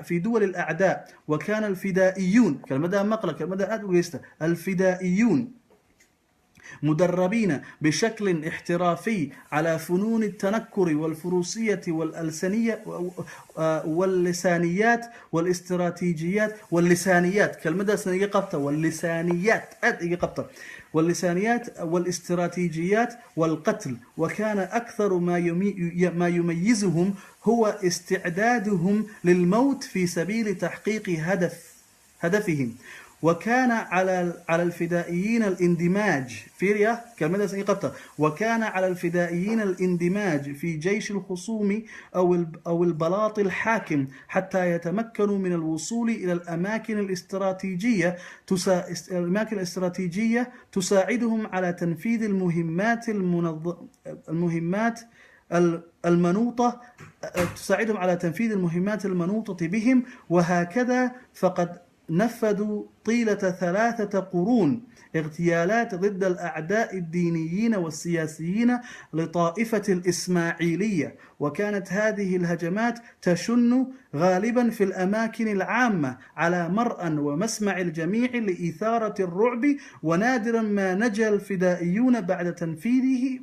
في دول الأعداء وكان الفدائيون كلمة مقلة كلمة الفدائيون مدربين بشكل احترافي على فنون التنكر والفروسية والألسنية واللسانيات والاستراتيجيات واللسانيات كلمة سنية قبطة واللسانيات واللسانيات والاستراتيجيات والقتل وكان أكثر ما يميزهم هو استعدادهم للموت في سبيل تحقيق هدفهم وكان على الفدائيين الاندماج وكان على الفدائيين الاندماج في جيش الخصوم أو البلاط الحاكم حتى يتمكنوا من الوصول إلى الأماكن الاستراتيجية تساعدهم على تنفيذ المهمات المنوطة بهم وهكذا فقد نفذوا طيلة 3 قرون اغتيالات ضد الأعداء الدينيين والسياسيين لطائفة الإسماعيلية، وكانت هذه الهجمات تشن غالبا في الأماكن العامة على مرأى ومسمع الجميع لإثارة الرعب، ونادرا ما نجا الفدائيون بعد تنفيذه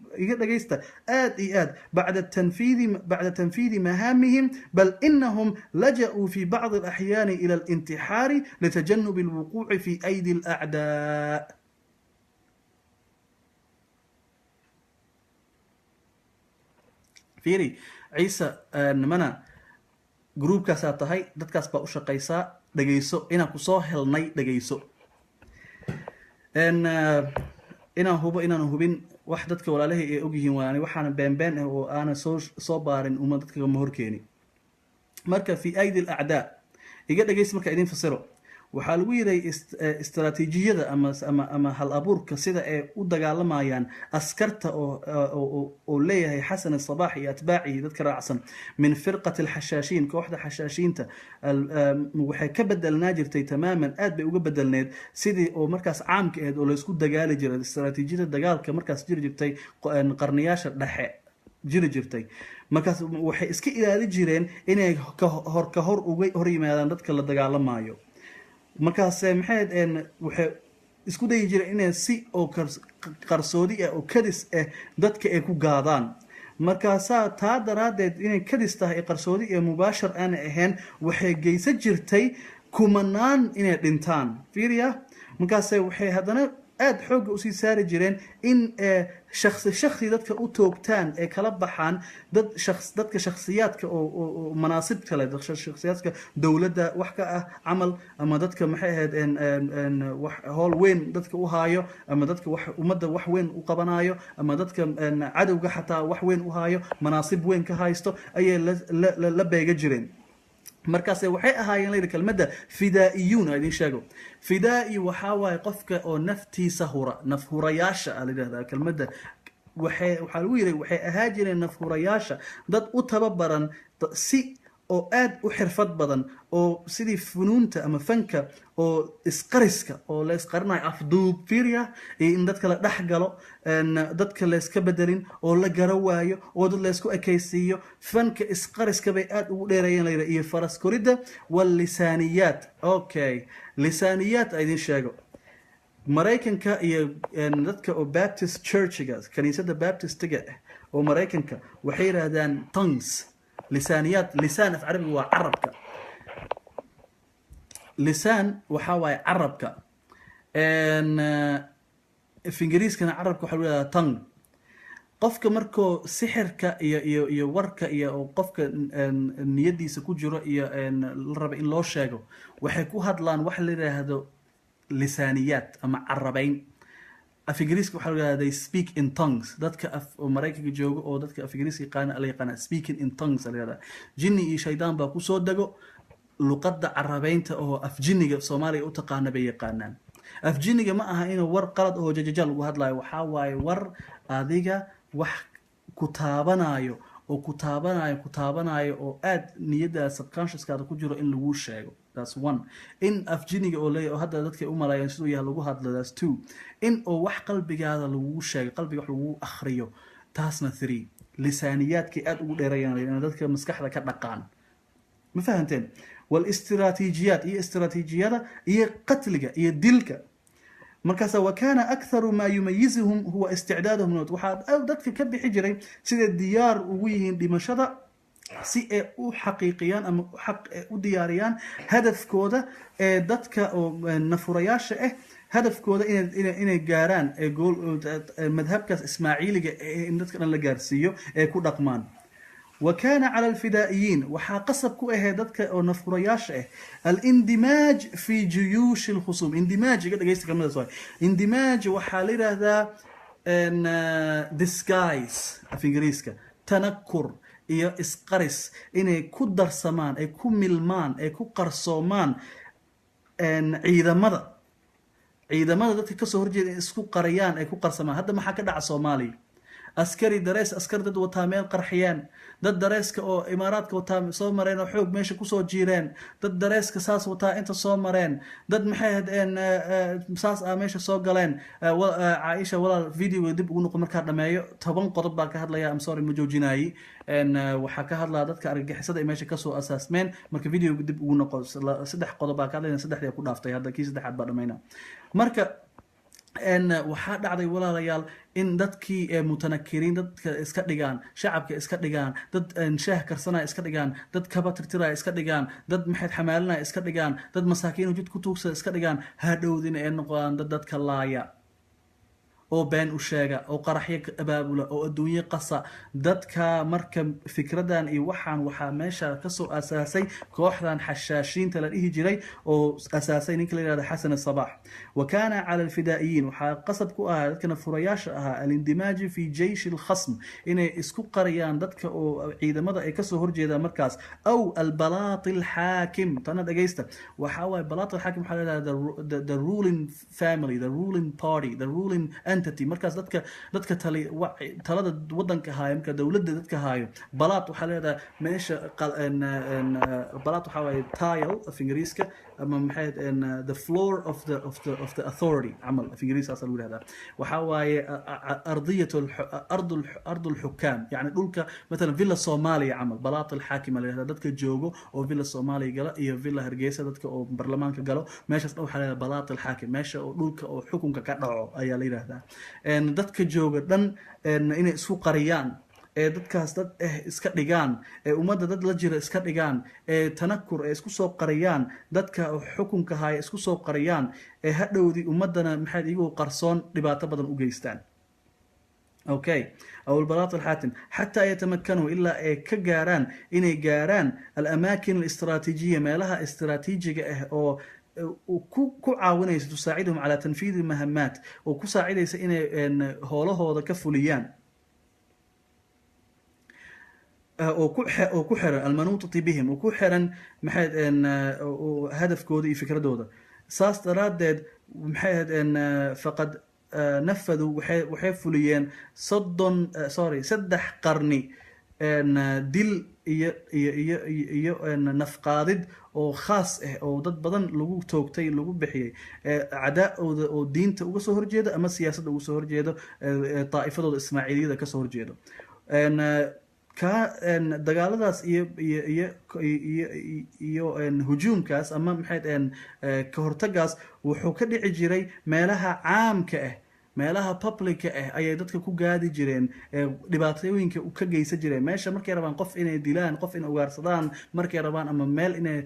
بعد تنفيذ مهامهم، بل إنهم لجأوا في بعض الأحيان إلى الانتحار لتجنب الوقوع في أيدي الأعداء. fiiri ciise nimana groupkaasaa tahay, dadkaas baa u shaqaysaa, dhegayso, inaan kusoo helnay dhegayso. inaan hubo inaan hubin wax dadka walaalahay ay ogyihiin waani waxaana beenbeen ah oo aanan soo baarin uma dadka ma horkeeni. marka fi aydi alacdaa iga dhegaysa marka idin fasiro. waxaa lagu yiray istaraatiijiyada ama hal abuurka sida ay u dagaalamayaan askarta oo leeyahay xasan الصباح iyo atbaaci dadka raacsan min firqat alxashaashiin, kooxda xashaashiinta. waxay ka bedelnaa jirtay tamaaman, aad bay uga bedelneed sidii oo markaas caamka ahayd oo la isku dagaali jiray. istaraatiijiyada dagaalka markaas jiri jirtay qarniyaasha dhexe jiri jirtay. markaas waxay iska ilaali jireen inay ka hor uga yimaadaan dadka la dagaalamayo. markaas waxay isku dayi jireen inay si oo qarsoodi ah oo kadis ah dadka ay ku gaadaan. markaasaa taa daraadeed inay kadis tahay ee qarsoodi iyo mubaashar aan ahayn waxay geysan jirtay kumanaan inay dhintaan. fiiriya, markaas waxay haddana aad xoogga usii saari jireen in shakhsi dadka u toogtaan ee kala baxaan dadka shakhsiyaadka oo manaasib kale, shakhsiyaadka dowladda wax ka ah camal, ama dadka maxay ahayd howl weyn dadka u haayo, ama dadka ummadda wax weyn u qabanayo, ama dadka cadowga xataa wax weyn u haayo, manaasib weyn ka haysto ayay la beega jireen. markaas waxay ahaayeen layidhi kelmadda fidaa'iyuun. idin sheego, fidaa'i waxaa waaye qofka oo naftiisa hura, nafhurayaasha a la yidhahdaa kelmadda. waxaa lagu yidhi waxay ahaa jireen nafhurayaasha dad u tababaran si oo aad u xirfad badan, oo sidii funuunta ama fanka oo isqariska oo la isqarinayo, afduub, fiiriya, iyo in dadka la dhex galo, dadka layska bedelin oo la garo waayo, oo dad laysku ekaysiiyo. fanka isqariska bay aad ugu dheereeyeen layidha, iyo faras koridda wallisaaniyaat. okay, lisaaniyaat a idin sheego. maraykanka iyo dadka oo baptist churchiga, kaniisadda baptistiga ah oo maraykanka, waxay yidhaahdaan tongues. lisaaniyaat, lisaan af carabiga waa carabka. lisaan waxaa waaye carabka. af ingiriiskana carabka waxaa lagu yihahdaa tongue. qofka markoo sixirka iyo warka iyo qofka niyadiisa ku jiro iyo la raba in loo sheego, waxay ku hadlaan wax la yidhaahdo lisaaniyaat ama carabayn. af ingiriiska waxaa la yihahda they speak in tongues. dadka oo maraykanka jooga oo dadka af ingiriiska yaqaana la yaqaana speaking in tongues la yihahda. jinni iyo shaydaan baa kusoo dego, luqadda carabaynta oo af jinniga soomaaliya u taqaana bay yaqaanaan. af jinniga ma aha inuu war qalad oo jajaja lagu hadlayo, waxaa waaye war adiga wax ku taabanayo oo aad niyadda subconsciouskaada ku jiro in lagu sheego. that's one. in af jiniga oo leeyahay oo hadda dadka u malaayeen siduu yahay lagu hadlo. that's two. in oo wax qalbigaada lagu sheego, qalbiga wax lagu akhriyo. taasna three. lisaaniyaadkii aad ugu dheerayaan in dadka maskaxda ka dhaqaan. ma fahanteen? والاستراتيجيات iyo استراتيجيada iyo qatliga iyo dilka. markaas وكان أكثر ما يميزهم هو استعدادهم للموت. waxaa dadka ka bixi jiray sida diyaar ugu yihiin dhimashada si ay u xaqiiqiyaan ama u diyaariyaan hadafkooda ee dadka oo nafurayaasha ah, hadafkooda inay gaaraan madhabkaas ismaaciiliga in dadka dhan la gaarsiiyo ee ku dhaqmaan. وكان على الفدائيين waxaa qasab ku ahayd dadka oo nafurayaasha ah الاندماج في جيوش الخصوم. اندماج iga dhageysta kelmadaas waay. اندماج waxaa la yiraahdaa disguise af ingiriiska, tanakur iyo isqaris, inay ku darsamaan, ay ku milmaan, ay ku qarsoomaan ciidamada dadka ka soo horjeeda isku qariyaan, ay ku qarsamaan. hadda maxaa ka dhaca Soomaaliya? askari darees askar dad wataa meel qarxiyeen, dad dareeska oo imaaraadka wataa soo mareen oo xoog meesha kusoo jiireen, dad dareeska saas wataa inta soo mareen, dad maxay hadeen saas meesha soo galeen. Caaisha walaal video dib ugu noqon markaa dhameeyo 10 qodob baa ka hadlaya. I'm sorry ma joojinaayay. waxaa ka hadlaa dadka argagixisada ay meesha kasoo asaasmeen. marka video dib ugu noqon 3 qodob baa ka hadlayna, 3 ku dhaaftay, hadda kii 3aad baa dhamayna. marka waxaa dhacday walaalayaal in dadkii mutanakiriin dadka iska dhigaan, shacabka iska dhigaan, dad shaah karsanaya iska dhigaan, dad kaba tirtiraya iska dhigaan, dad maxay xamaalinaya iska dhigaan, dad masaakiin jid ku tuugsa iska dhigaan, hadhowdina ay noqdaan dad dadka laaya oo been u sheega oo qaraxyo abaabula oo adduunyo qasa. dadka marka fikradan iyo waxaa meesha kasoo asaasay kooxdan xashaashiinta la dhihi jiray oo asaasay ninka la yiraahdo Xasan Sabax. وكان على الفدائيين waxaa qasab ku ah dadkana furayaasha ahaa al-indimaaji fi jaysh al-khasm inay isku qariyaan dadka oo ciidamada ay kasoo horjeedaan markaas, aw al-balat al-hakim. tana dhageysta, waxa way balat al-hakim waxa la yiraahdaa the ruling family, the ruling party, the ruling entity. markaas dadka talada wadanka haayo, marka dawladda dadka haayo. balat waxa la yiraahdaa meesha balat waxa way tile of Ingiriiska ama maxay the floor of the authority amal في إنجليزي أصلا ولا هذا وحواي أرضية أرض الحكام يعني دولك مثلا فيلا الصومالي عمل بلاط الحاكم اللي هذا دتك جوجو أو فيلا الصومالي قال إيه فيلا هرجيسة دتك أو برلمان قالوا ماشي أصلا على بلاط الحاكم ماشي دولك أو حكم كقطعوا أي اللي هذا إن دتك جوجو دن إن سوق قريان dadkaas dad iska dhigaan ummadda dad la jira iska dhigaan tanakur isku soo qariyaan, dadka xukunka haya isku soo qariyaan hadhowdii ummadana maxay iyagu qarsoon dhibaato badan u geystaan. okay أو البلاط الحاتم حتى يتمكنوا إلا كجاران إن جاران الأماكن الاستراتيجية ما لها استراتيجية أو وكعاونيس تساعدهم على تنفيذ المهمات وكساعديس إن هوله هذا كفوليان وكحرا المنوطة بهم وكحرا محيد ان هدف كودي فكرة دودا ساس تردد محيد ان فقد نفذوا وحيفوليين سدح قرني ان دل ان نفقادد oo khaas ah oo dad badan lagu toogtay lagu bixiyay cadaa oo diinta uga soo horjeeda ama siyaasadda uga soo horjeeda taa'ifadooda Ismaaciiliyada ka soo horjeeda dagaaladaas iyo hujuumkaas ama maxay ka hortagaas wuxuu ka dhici jiray meelaha caamka ah, meelaha public ah ayay dadka ku gaadi jireen, dhibaatooyinka u ka geysan jireen. meesha markay rabaan qof inay dilaan, qof inay ugaarsadaan, markay rabaan ama meel inay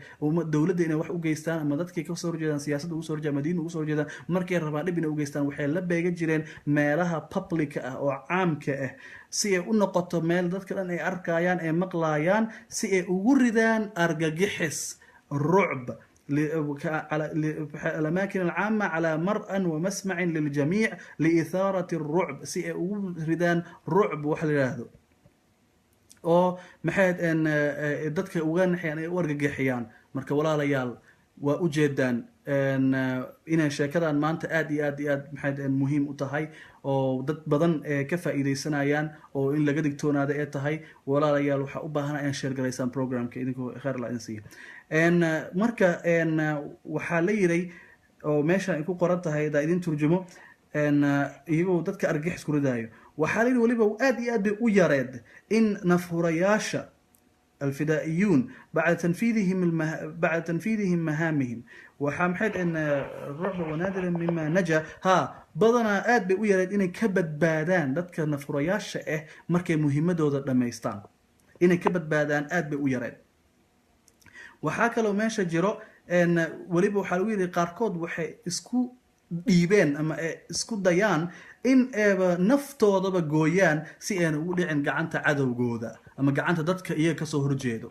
dawladda inay wax u geystaan ama dadkii ka soo horjeedaan siyaasadda ugu soo horjeedaan madiina ugu soo horjeedaan, markay rabaan dhib inay u geystaan waxay la beega jireen meelaha public ah oo caamka ah si ay u noqoto meel dadka dhan ay arkayaan ay maqlayaan, si ay ugu ridaan argagixis rucb على الأماكن العامة على مرأى ومسمع للجميع لإثارة الرعب ردان رعب وحل هذا أو محيد أن دتك وغان حيان ورقة حيان مركب ولا ليال وأجدان إن شاكران ما أنت آدي محيد مهم وتهاي أو دت بدن كفائدة سنايان أو إن لقدك تونا ده تهاي ولا ليال وحقبها إن شرق ليسان program كإنكو خير لا إنسي إن مركا إن وحاليري أو ماشى يكون قررتها إذا إذن ترجمه إن يجوا دتك أرجح سكر دايو وحاليري وليبا وآدي ويرد إن نفورياشا الفدائيون بعد تنفيذهم مهامهم وحامحد ان الرعب ونادرا مما نجا بدنا aad bay u yareed inay ka badbaadaan dadka nafurayaasha ah markay muhiimadooda dhameystaan, inay ka badbaadaan aad bay u yareed. waxa kale oo meesha jiro waliba waxa lagu yiri qaarkood waxay isku dhiibeen ama isku dayaan in naftoodaba gooyaan si aan ugu dhicin gacanta cadowgooda ama gacanta dadka iyaga ka soo horjeedo.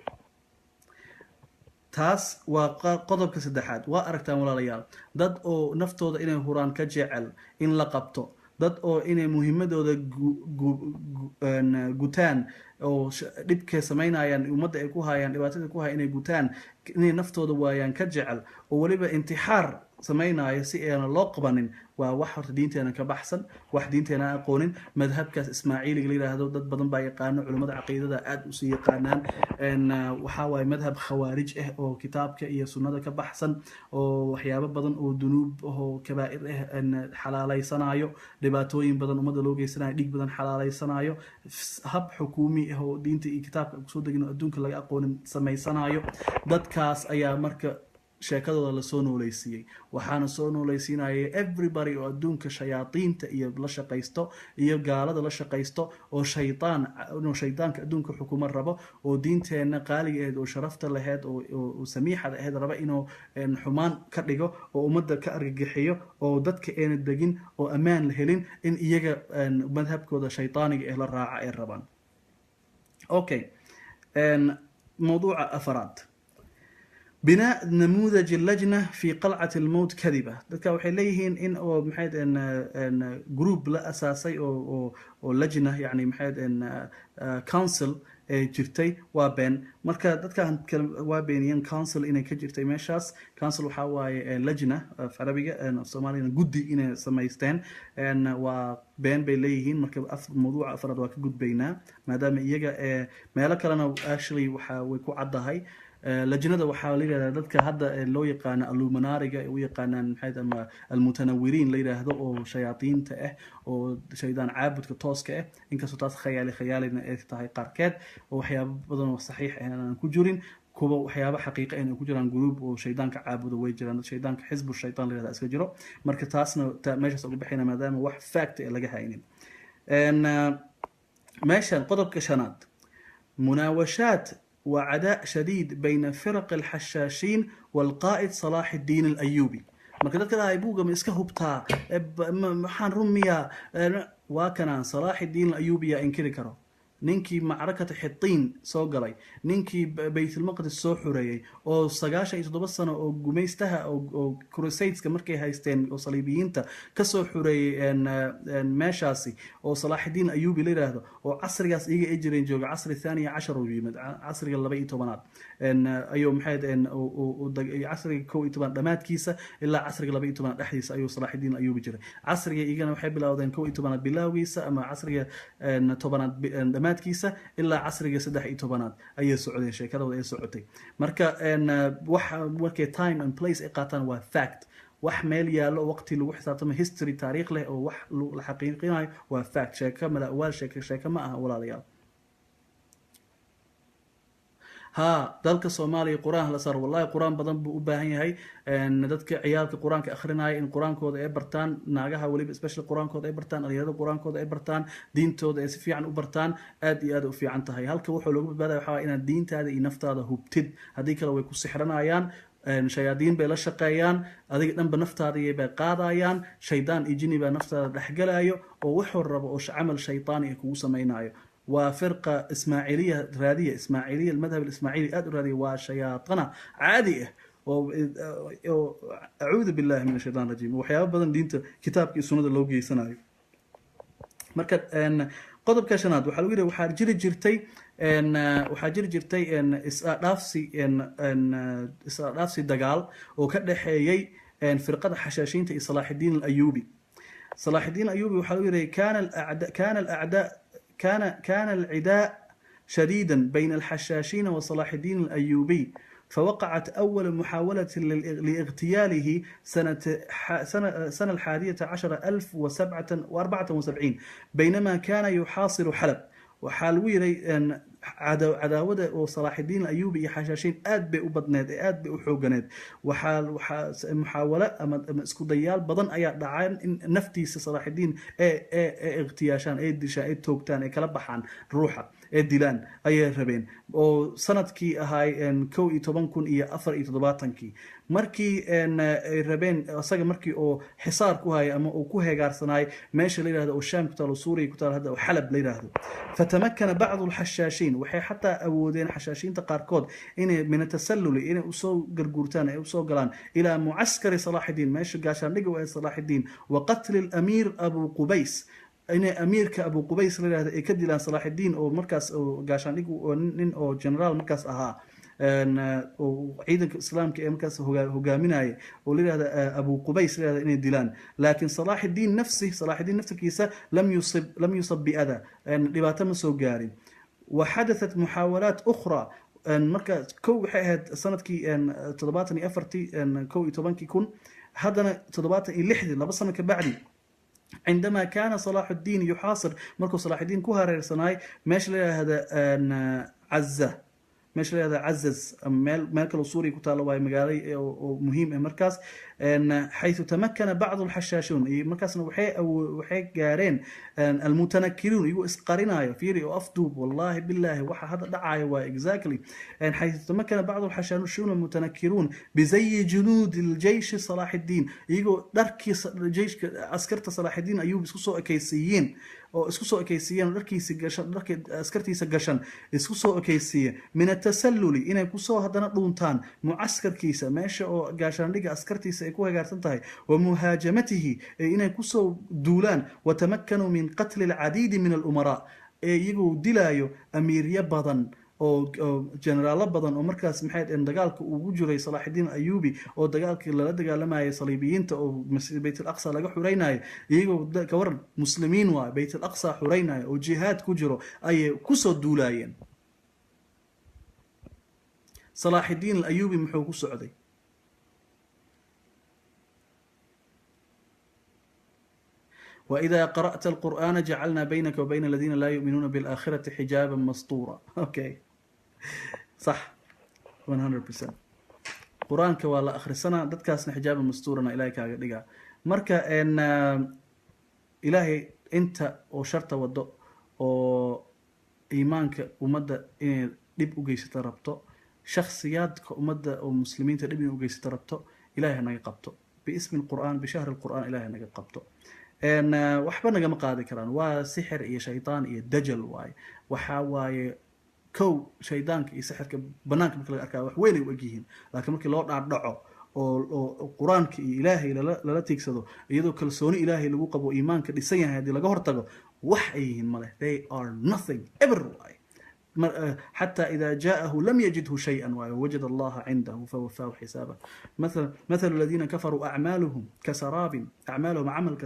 taas waa qodobka saddexaad. waa aragtaan walaalayaal dad oo naftooda inay huraan ka jecel in la qabto, dad oo inay muhiimadooda gutaan oo dhibka sameynayaan ummadda ay ku hayaan dhibaatada ku hayaan inay gutaan, inay naftooda waayaan ka jecel oo waliba intixaar samaynayo si aan loo qabanin waa wax horta diinteena ka baxsan wax diinteena aan aqoonin madhabkaas ismaaciiliga la yiraahdo dad badan baa yaqaano culimada caqiidada aad u sii yaqaanaan waxa waaye madhab khawaarij ah oo kitaabka iyo sunnada ka baxsan oo waxyaabo badan oo dunuub oo kabaa'ir ah xalaaleysanayo dhibaatooyin badan umada loo geysanayo dhiig badan xalaaleysanayo hab xukuumi ah oo diinta iyo kitaabka kusoo degin adduunka laga aqoonin samaysanayo dadkaas ayaa marka sheekadooda la soo nooleysiiyey waxaana soo nooleysiinayay everybody oo adduunka shayaadiinta iyo la shaqaysto iyo gaalada la shaqaysto oo shaydaanka adduunka xukuma rabo oo diinteena qaaliga ahayd oo sharafta lahayd oo samiixada ahayd raba inuu xumaan ka dhigo oo ummadda ka argagixiyo oo dadka ayna degin oo ammaan la helin in iyaga madhabkooda shaydaaniga ee la raaca ay rabaan okay mawduuca afaraad بناء نموذج اللجنة في قلعة الموت كذبة dadka waxay leeyihiin in oo maxayd group la asaasay oo lajna yani maxayd council jirtay waa been marka dadka waa beeniyeen council inay ka jirtay meeshaas council waxa waaye lajna Arabiga Soomaaliya guddi inay samaysteen waa been bay leeyihiin marka mawduuca afraad waa ka gudbaynaa maadaama iyaga meelo kalena actually waxa way ku cadahay lajnada waxaa la yiraahdaa dadka hadda loo yaqaan aluminaariga u yaqaanaan maxay ama almutanawiriin la yiraahdo oo shayaadiinta ah oo shaydaan caabudka tooska ah inkastoo taas khayaalina ay tahay qaarkeed oo waxyaabo badan oo saxiix ah aan ku jirin kuwa waxyaabo xaqiiqo ah ku jiraan group oo shaydaanka caabudo way jiraan shaydaanka xisbu shaytaan la yiraahdo iska jiro marka taasna meeshaas ugu bixina maadaama wax fact laga haynin meeshan qodobka shanaad munaawashaat وعداء شديد بين فرق الحشاشين والقائد صلاح الدين الأيوبي marka dadka ay buuga ma iska hubtaa maxaan rumiyaa waa kana صلاح الدين الأيوبي inkiri karo ninkii macrakada xitiin soo galay ninkii baytul maqdis soo xureeyay oo 97 sano oo gumaystaha oo crusades markay haysteen oo saliibiyiinta ka soo xureeyay meeshaasi oo salaaxidiin ayuubi la yiraahdo oo casrigaas iyaga ay jireen jooga casri thani 10 oo yimid casriga 12aad ayuu maxayd oo casriga 12 dhamaadkiisa ilaa casriga 12 dhaxdiisa ayuu salaaxidiin ayuubi jiray casriga iyagana waxay bilowdeen 12 bilowgiisa ama casriga 10 kiisa ilaa casriga 13aad ayay socdeen sheekadooda ay socotay marka waxa markay time and place ay qaataan waa fact wax meel yaalo waqti lagu xisaabtamo history taariikh leh oo wax la xaqiiqinayo waa fact sheeka mala awal sheeka ma aha walaalayaal ها dalka Soomaaliya quraan la sar wallahi quraan badan buu u baahan yahay dadka ciyaalka quraanka akhrinaya in quraankooda ay bartaan naagaha waliba special quraankooda ay bartaan dhalinyarada quraankooda ay bartaan diintooda ay si fiican u bartaan aad iyo aad u fiican tahay halka wuxuu lagu badbaadayaa waxa inaad diintaada iyo naftaada hubtid hadii kale way ku sixranayaan shayaadiin bay la shaqeeyaan adiga dhanba naftaada bay qaadayaan shaydaan iyo jinni baa naftaada dhaxgalayo oo wuxuu rabo oo amal shaytaani kugu sameeynayo وفرقة إسماعيلية رادية إسماعيلية المذهب الإسماعيلي رادية وشياطنة عادية أعوذ بالله من الشيطان الرجيم وحياة بدن دينته كتاب السنة اللوجي سنايو مركز أن قطب كشناد وحلويره وحاجر جرتي أن وحاجر جرتي أن إسرافسي دجال وكده حيي أن فرقة حشاشين صلاح الدين الأيوبي صلاح الدين الأيوبي وحلويره كان الأعداء كان العداء شديدا بين الحشاشين وصلاح الدين الأيوبي فوقعت أول محاولة لاغتياله سنة 1174 بينما كان يحاصر حلب وحالويري أن عداوة وصلاح الدين الأيوبي حشاشين آد بأبضناد آد بأحوغناد محاولة اسكو ديال بدن أي دعان نفتي صلاح الدين اغتياشان دشاء توقتان كلبحان روحا ديلان أي ربين oo sanadkii ahay kow iyo 10 kun iyo 4 markii rabeen asaga markii oo xisaar ku hay ama uu ku heegaarsanay meesha la yiraahdo oo Shaam ku taalo Suuriya ku taalo hadda oo Xalab la yiraahdo fatamakkana ba'd al-hashashin waxay xataa awoodeen hashashinta qaarkood inay min tasallul inay u soo garguurtaan ay u soo galaan ila mu'askar Salaahiddin meesha gaashaan dhigo ee Salaahiddin wa qatl al-amir Abu Qubays إن أميرك أبو قبيس لهذا كدلان صلاح الدين أو مركز أو قاشان إيكو nin oo general markaas ahaa oo ciidanka islaamka ee markaas hogaaminaya oo la yidhahda abu qubays la yidhahda inay dilaan laakiin salaaxiddiin nafsikiisa lam yusab biada dhibaato ma soo gaarin waxadathat muxaawalaat ukhra marka kow waxay ahayd sanadkii 74 kow iyo tobankii kun haddana 76 laba sano ka bacdi عندما كان صلاح الدين يحاصر مركو صلاح الدين كوهر سناي مش هذا عزة مش هذا عزز مالك السوري كتالو واي مقالي ومهم مركز ان حيث تمكن بعض الحشاشون مركز وحي قارين المتنكرون يقول اسقرنا فيري وافدوب والله بالله وحا هذا دعايه واكزاكتلي ان حيث تمكن بعض الحشاشون المتنكرون بزي جنود الجيش صلاح الدين يقول دركي الجيش عسكرة صلاح الدين ايوب سو اكيسيين oo isku soo ekeysiyeen dharkii askartiisa gashan isku soo ekeysiye min at-tasalluli inay ku soo hadana dhuuntaan muaskarkiisa meesha oo gaashaandhiga askartiisa ay ku hagaarsan tahay wa muhaajamatihi inay ku soo duulaan wa tamakkanu min qatl al-adid min al-umara iyagu dilaayo amiirya badan oo generaal badan oo markaas maxay dagaalka ugu jiray Salaaxiddiin Ayyubi oo dagaalkii la dagaalamayay saliibiyiinta oo Bayt al-Aqsa laga xureynayo iyagoo ka waran muslimiin waa Bayt al-Aqsa xureynayo oo jihaad ku jiro ay ku soo duulayeen Salaaxiddiin Ayyubi muxuu ku socday وإذا قرأت القرآن جعلنا بينك وبين الذين لا يؤمنون بالآخرة حجابا مسطورا أوكي صح 100% قرآنك ولا آخر السنة دتكاسنا حجابا مسطورا إلهي كاغا دغا marka إلهي أنت oo sharta wado oo iimaanka umada in dib u geysato rabto shakhsiyaadka umada oo muslimiinta dib u geysato rabto إلهي naga qabto باسم القرآن بشهر القرآن إلهي naga qabto waxba nagama qaadi karaan waa sixir iyo shaytaan iyo dajal waay waxa waaye kow shaydaanka iyo sixirka banaanka marka laga arkaa wax weyn ay u egyihiin laakiin markii loo dhaadhaco oo quraanka iyo ilaahay lala tiigsado iyadoo kalsooni ilaahay lagu qabo iimaanka dhisan yahay hadii laga hortago wax ay yihiin male they are nothing ever why حتى إذا جاءه لم يجده شيئا ووجد الله عنده فوفاه حسابه مثل الذين كفروا أعمالهم كسراب أعمالهم عمل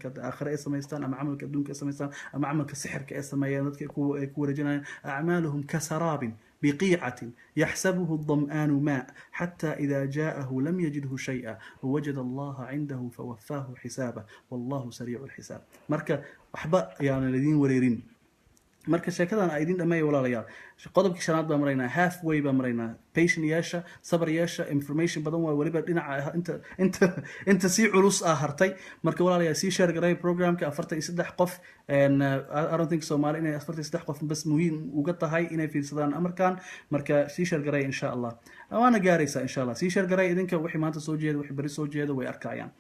كآخر إسمايستان أم عمل كدون كإسمايستان أم عمل كسحر كإسمايان كورجنا أعمالهم كسراب بقيعة يحسبه الظمآن ماء حتى إذا جاءه لم يجده شيئا ووجد الله عنده فوفاه حسابه والله سريع الحساب مركا أحباء يعني الذين وريرين marka sheekadan ay idin dhameeyay walaalayaal qodobkii shanaad baa maraynaa halfway baa maraynaa patient yeesha sabr yeesha information badan waa waliba dhinaca inta si culus ah hartay marka walaalayaal si share garay programka 43 qof I don't think Somali inay 43 qof bas muhiim uga tahay inay fiirsadaan amarkan marka si share garay insha Allah waana gaaraysa insha Allah si share garay idinka wixii maanta soo jeedo wixii bari soo jeedo way arkayaan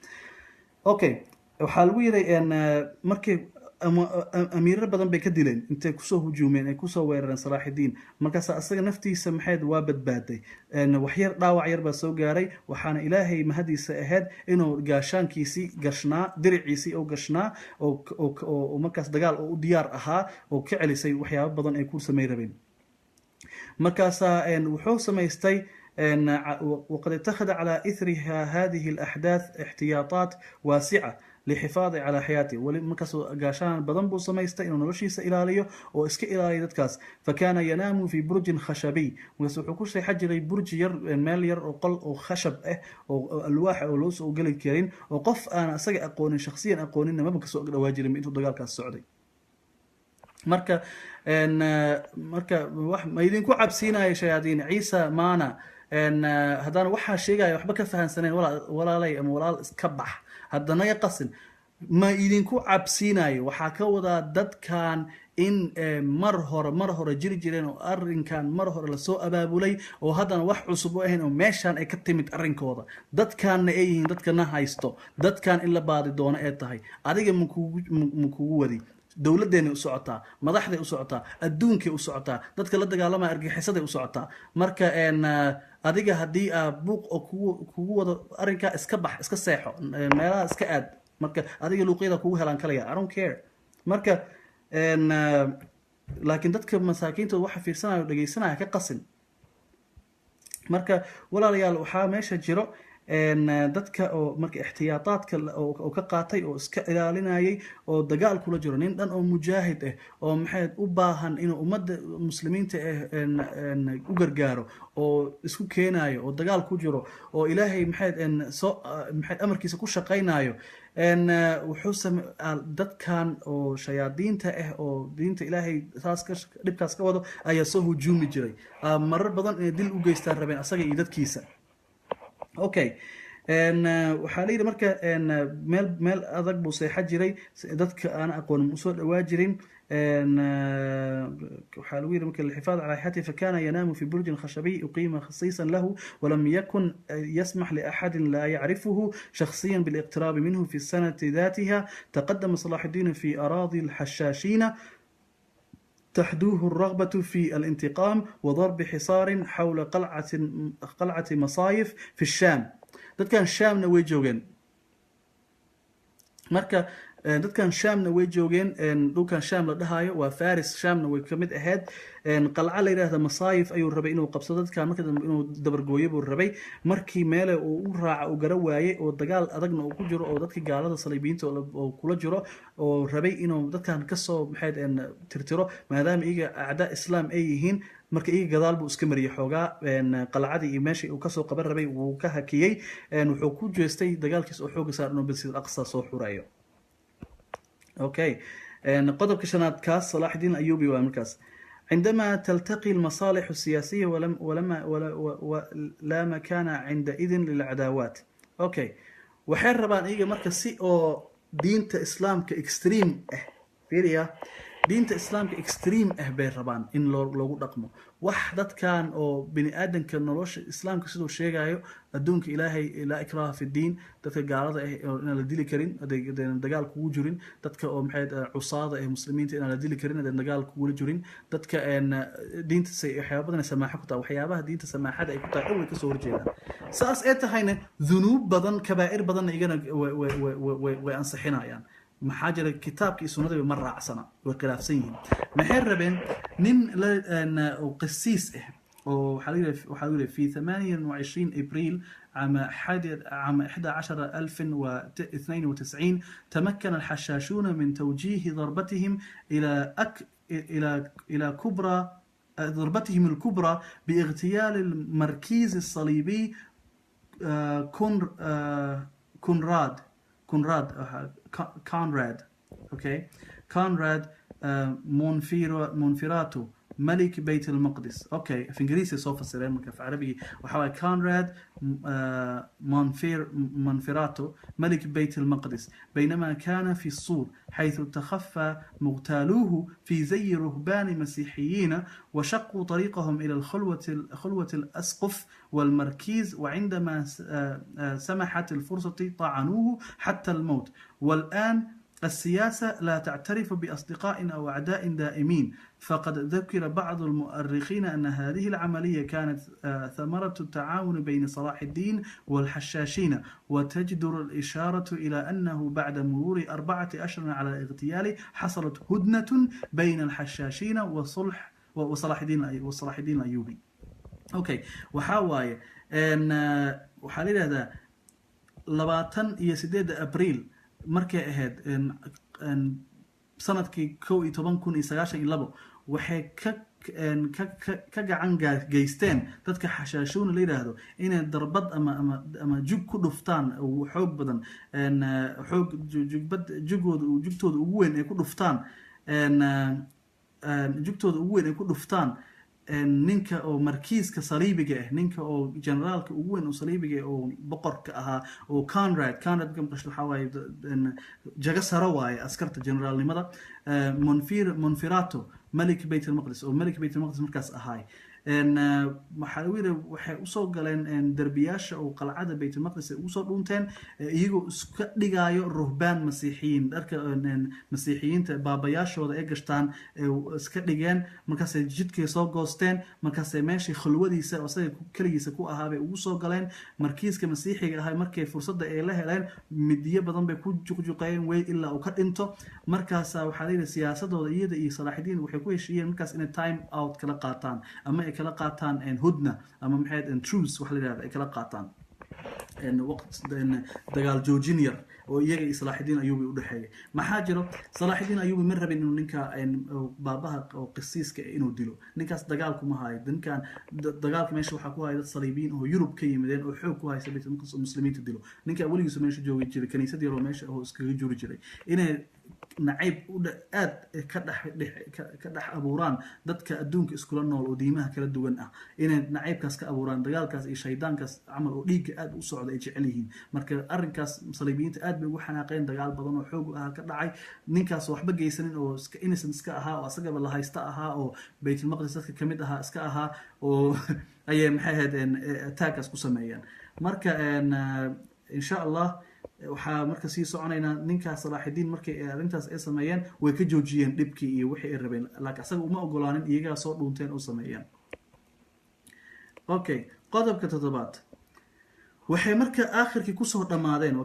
okay waxa lagu yiri markii أمير بدن بكدلين أنت كسو هجومين كسو ويرن صلاح الدين مركز أصلا نفتي سمحت وابد بادي إنه وحير ضاوع يربى سو جاري وحان إلهي مهدي سأهد إنه جاشان كيسي جشنا درعيسي أو جشنا أو مركز دجال أو ديار أها أو كعلي سي وحيا بدن يكون سميربين مركز إن وحوس ما يستي وقد اتخذ على إثرها هذه الأحداث احتياطات واسعة للحفاظ على حياته ولمكس قاشان بدن بو سميستا انه نولشيسا ilaaliyo oo iska ilaaliyo dadkaas fakana yanamu fi burjin khashabi wuxuu ku shay xajiray burj yar meel yar oo qol oo khashab ah oo alwaax oo loo soo gali karin oo qof aan asaga aqoonin shakhsiyan aqoonin ma ka soo dhawaajirin intuu dagaalkaas socday marka wax ma idin ku cabsiinay shayaadiin Ciisa maana hadana waxa sheegay waxba ka fahansaneen walaalay ama walaal iska bax haddana ya qasin ma idinku cabsiinayo waxa ka wada dadkan in mar hore jiri jireen oo arrinkan mar hore la soo abaabulay oo haddana wax cusub oo ahayn oo meeshan ay ka timid arrinkooda dadkan ay yihiin dadkana haysto dadkan in la baadi doono ee tahay adiga ma kugu wadi dawladeena u socotaa madaxda u socotaa adduunka u socotaa dadka la dagaalamaya argagixisada u socotaa marka adiga hadii buuq oo kugu wado arrinka iska bax iska seexo meelaha iska aad marka adiga luuqyada kugu helaan kaliya I don't care marka laakiin dadka masaakiinta waxa fiirsanayo dhageysanayo ka qasin marka walaalayaal waxaa meesha jiro dadka oo marka ixtiyaataadka oo ka qaatay oo iska ilaalinayay oo dagaal kula jiro nin dhan oo mujaahid ah oo maxay u baahan inuu ummadda muslimiinta u gargaaro oo isku keenayo oo dagaal ku jiro oo ilaahay maxay amarkiisa ku shaqaynayo wuxuu dadkan oo shayaadiinta ah oo diinta ilaahay dhibkaas ka wado ayaa soo hujuumi jiray marar badan inay dil u geystaan rabeen asaga iyo dadkiisa. Okay, waxaa la yidhi marka meel adag buu seexan jiray dadka aan aqoon usoo dhawaa jirin. waxaa lagu yidhi marka الحفاظ على حياته فكان ينام في برج خشبي أقيم خصيصا له ولم يكن يسمح لأحد لا يعرفه شخصيا بالاقتراب منه في السنة ذاتها. تقدم صلاح الدين في أراضي الحشاشين تحدوه الرغبة في الانتقام وضرب حصار حول قلعة مصايف في الشام. dadkan shaamna way joogeen marka dadkan shaamna way joogeen dhulkan shaam la dhahayo waa faris shaamna way ka mid ahayd qalca la yiraahdo masaayif ayuu rabay inuu qabsado dadkan marka inuu dabargooyo buu rabay markii meele uu u raaca uu gara waayay oo dagaal adagna uu ku jiro oo dadka gaalada saliibiinta oo kula jiro oo rabay inuu dadkan ka soo maxay tirtiro maadaama iyaga acda islaam ay yihiin marka iyaga gadaal buu iska mariyay xoogaa qalcadii iyo meeshii uu kasoo qaban rabay wuu ka hakiyey wuxuu ku jeestay dagaalkiis oo xooga saar inuu Masjid al-Aqsa soo xurayo. Okay, قطب كشنات كاس صلاح الدين الأيوبي ومركز عندما تلتقي المصالح السياسية ولا مكان عندئذ للعداوات. أوكي، وحير ربان إيجا مركز سي أو دين إسلام كإكستريم فيريا دين إسلام كإكستريم بين ربان إن لو رقمه وحدت كان أو بني آدم كان نروش إسلام كسيدو شيء جايو أدونك إلهي لا إكراه في الدين تتك قارضة إن الدين كرين دجال كوجرين تتك أو محيد عصاة مسلمين إن الدين كرين دجال كوجرين تتك إن دين تسي حيابنا سماح كتا وحيابها دين تسماح حدا يكتا أول كسور جينا ساس هنا ذنوب بدن كبائر بدن يجنا وأنصحنا يعني محاجر كتاب كي سنة مرة عسنا وخلاف سين محر بين نن قسيس وحلول في 28 إبريل عام 11,092 تمكن الحشاشون من توجيه ضربتهم إلى كبرى ضربتهم الكبرى باغتيال المركز الصليبي كونراد اوكي كونراد مونفيراتو ملك بيت المقدس. اوكي في انجليزي سوف السلام في عربي وحوالي كونراد مونفيراتو ملك بيت المقدس بينما كان في الصور حيث تخفى مغتالوه في زي رهبان مسيحيين وشقوا طريقهم إلى خلوة الأسقف والمركيز وعندما سمحت الفرصة طعنوه حتى الموت. والآن السياسة لا تعترف بأصدقاء أو أعداء دائمين فقد ذكر بعض المؤرخين أن هذه العملية كانت ثمرة التعاون بين صلاح الدين والحشاشين وتجدر الإشارة إلى أنه بعد مرور 4 أشهر على الاغتيال حصلت هدنة بين الحشاشين وصلاح الدين الأيوبي. أوكي وحاواي أن وحالي هذا 28 أبريل markay ahayd sanadkii 1992 waxay ka gacan geysteen dadka xashaashuuna la yiraahdo inay darbad ama jug ku dhuftaan oo xoog badan xoog jugtooda ugu weyn ay ku dhuftaan jugtooda ugu weyn ay ku dhuftaan ninka oo markiiska saliibiga ah ninka oo generaalka ugu weyn oo saliibiga oo boqorka ahaa oo Conrad gamqashto xawaaye jaga saro waaye askarta generaalnimada Monferrato malik Bayt al-Maqdis oo malik Bayt al-Maqdis markaas ahaay waxay u soo galeen darbiyaasha oo qalcada Bayt al-Maqdis u soo dhunteen iyagoo iska dhigaayo ruhbaan masiixiyiin dharka masiixiyiinta baabayaashooda ay gashtaan iska dhigeen markaas ay jidkay soo goosteen markaas ay meeshii khulwadiisa oo asaga kaligiisa ku ahaa bay ugu soo galeen markiiska masiixiga ahaa markay fursadda ay la heleen midiyo badan bay ku juqjuqeen way ilaa uu ka dhinto markaas waxa la yiraahdaa siyaasadooda iyada iyo Salaaxidiin waxay ku heshiiyeen markaas inay time out kala qaataan ama ay kala qaataan hudna ama maxay truce wax la yiraahdo ay kala qaataan waqt dagaal joojin yar oo iyaga iyo Salaaxidiin Ayuubi u dhaxeeyay maxaa jiro Salaaxidiin Ayuubi ma rabin inuu ninka baabaha oo qisiiska inuu dilo ninkaas dagaalku ma hayo ninkan dagaalka meesha waxa ku hayay dad Saliibiin oo Yurub ka yimideen oo xoog ku hayay dadka muslimiinta dilo ninka waligiis meesha joogay jiray kaniisad yar oo meesha oo iskaga juri jiray inay nacayb aad ka dhex abuuraan dadka adduunka iskula nool oo diimaha kala duwan ah inay nacaybkaas ka abuuraan dagaalkaas iyo shaydaankaas camal oo dhiigga aad u socda ay jecel yihiin marka arrinkaas Saliibiyiinta aad bay ugu xanaaqeen dagaal badan oo xoog ah ka dhacay ninkaas waxba geysanin oo iska innocent iska ahaa oo asagaba la haysta ahaa oo Baytul Maqdis dadka kamid ahaa iska ahaa oo ayay maxay ahaydeen attacks ku sameeyeen marka insha Allah waxaa marka sii soconaynaa ninkaas Salaaxidiin markay arrintaas ay sameeyeen way ka joojiyeen dhibkii iyo wixii ay rabeen laakiin asaga uma ogolaanin iyaga soo dhuunteen oo sameeyeen okay qodobka toddobaad waxay marka aakhirkii ku soo dhamaadeen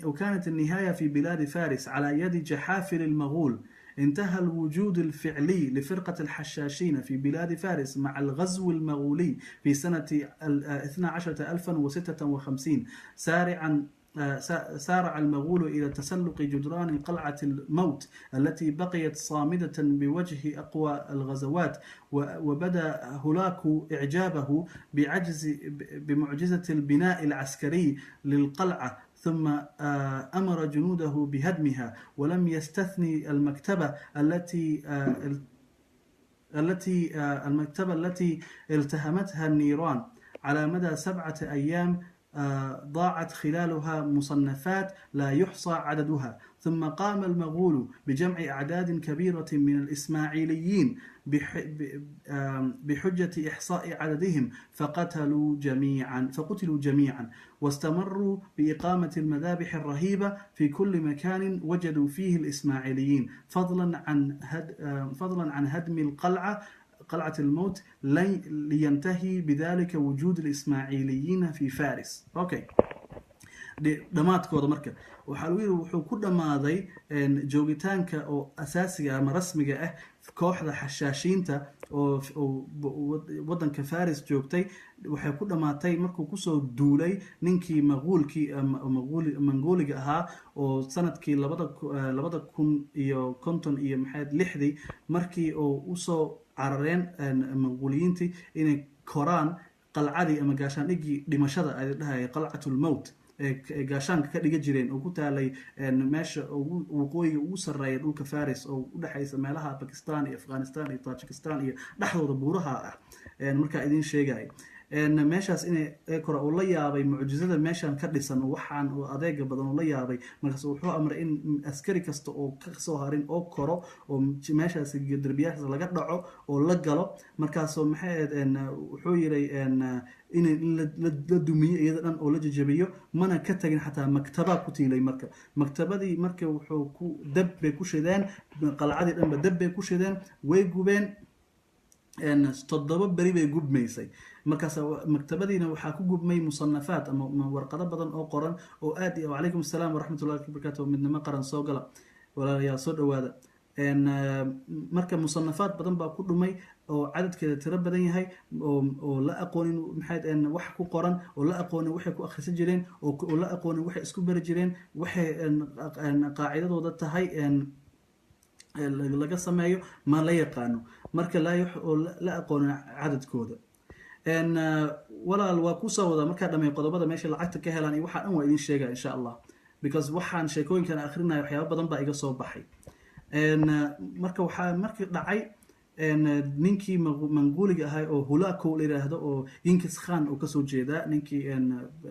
وكانت النهاية في بلاد فارس على يد جحافل المغول انتهى الوجود الفعلي لفرقة الحشاشين في بلاد فارس مع الغزو المغولي في سنة 12056 سارع المغول إلى تسلق جدران قلعة الموت التي بقيت صامدة بوجه أقوى الغزوات وبدا هولاكو إعجابه بمعجزة البناء العسكري للقلعة ثم أمر جنوده بهدمها ولم يستثني المكتبة التي التهمتها النيران على مدى 7 أيام ضاعت خلالها مصنفات لا يحصى عددها ثم قام المغول بجمع أعداد كبيرة من الإسماعيليين بحجة إحصاء عددهم فقتلوا جميعا واستمروا بإقامة المذابح الرهيبة في كل مكان وجدوا فيه الإسماعيليين فضلا عن هدم قلعة الموت لينتهي بذلك وجود الإسماعيليين في فارس. أوكي. dhamaadkooda marka waxa uu yiri wuxuu ku dhamaaday joogitaanka oo asaasiga ama rasmiga ah kooxda xashaashiinta oo wadanka Faris joogtay waxay ku dhamaatay markuu ku soo duulay ninkii Mongooliga ahaa oo sanadkii 2050 iyo maxay 6 markii oo u soo carareen Mongooliyiintii inay koraan qalcadii ama gaashaan dhigi dhimashada ay dhahay qalcatul mawt gaashaanka ka dhiga jireen oo ku taalay meesha waqooyiga ugu sareeya dhulka Faris oo u dhaxaysa meelaha Pakistan iyo Afghanistan iyo Tajikistan iyo dhaxdooda buuraha ah marka idin sheegay meeshaas inay koro oo la yaabay mucjizada meeshan ka dhisan waxaan oo adeega badan oo la yaabay markaas wuxuu amray in askari kasta oo ka soo harin oo koro oo meeshaas darbiyaasha laga dhaco oo la galo markaas maxay wuxuu yiray in la dumiyo iyada dhan oo la jajabiyo mana ka tagin xataa maktaba ku tiilay marka maktabadii marka wuxuu ku dabbe ku shideen qalcadii dhanba dabbe ku shideen way gubeen toddoba bari bay gubmaysay markaas maktabadiina waxa ku gubmay musannafat ama warqado badan oo qoran oo aad iyo alaykum asalaam wa rahmatullahi wa barakatuh midnimo qaran soo gala walaalayaal soo dhawaada marka musannafat badan baa ku dhumay oo cadadkeeda tiro badan yahay oo la aqoonin maxay wax ku qoran oo la aqoonin waxay ku akhrisan jireen oo la aqoonin waxay isku bari jireen waxay qaacidadooda tahay laga sameeyo ma la yaqaano marka la aqoon cadadkooda walaal waa ku soo wada marka dhamay qodobada meesha lacagta ka helaan iyo waxa dhan waa idin sheegaa insha Allah because waxaan sheekooyinkan akhrinayo waxyaabo badan baa iga soo baxay marka waxa markii dhacay ninkii Mongooliga ahaa oo Hulaku la yiraahdo oo Genghis Khan oo ka soo jeeda ninkii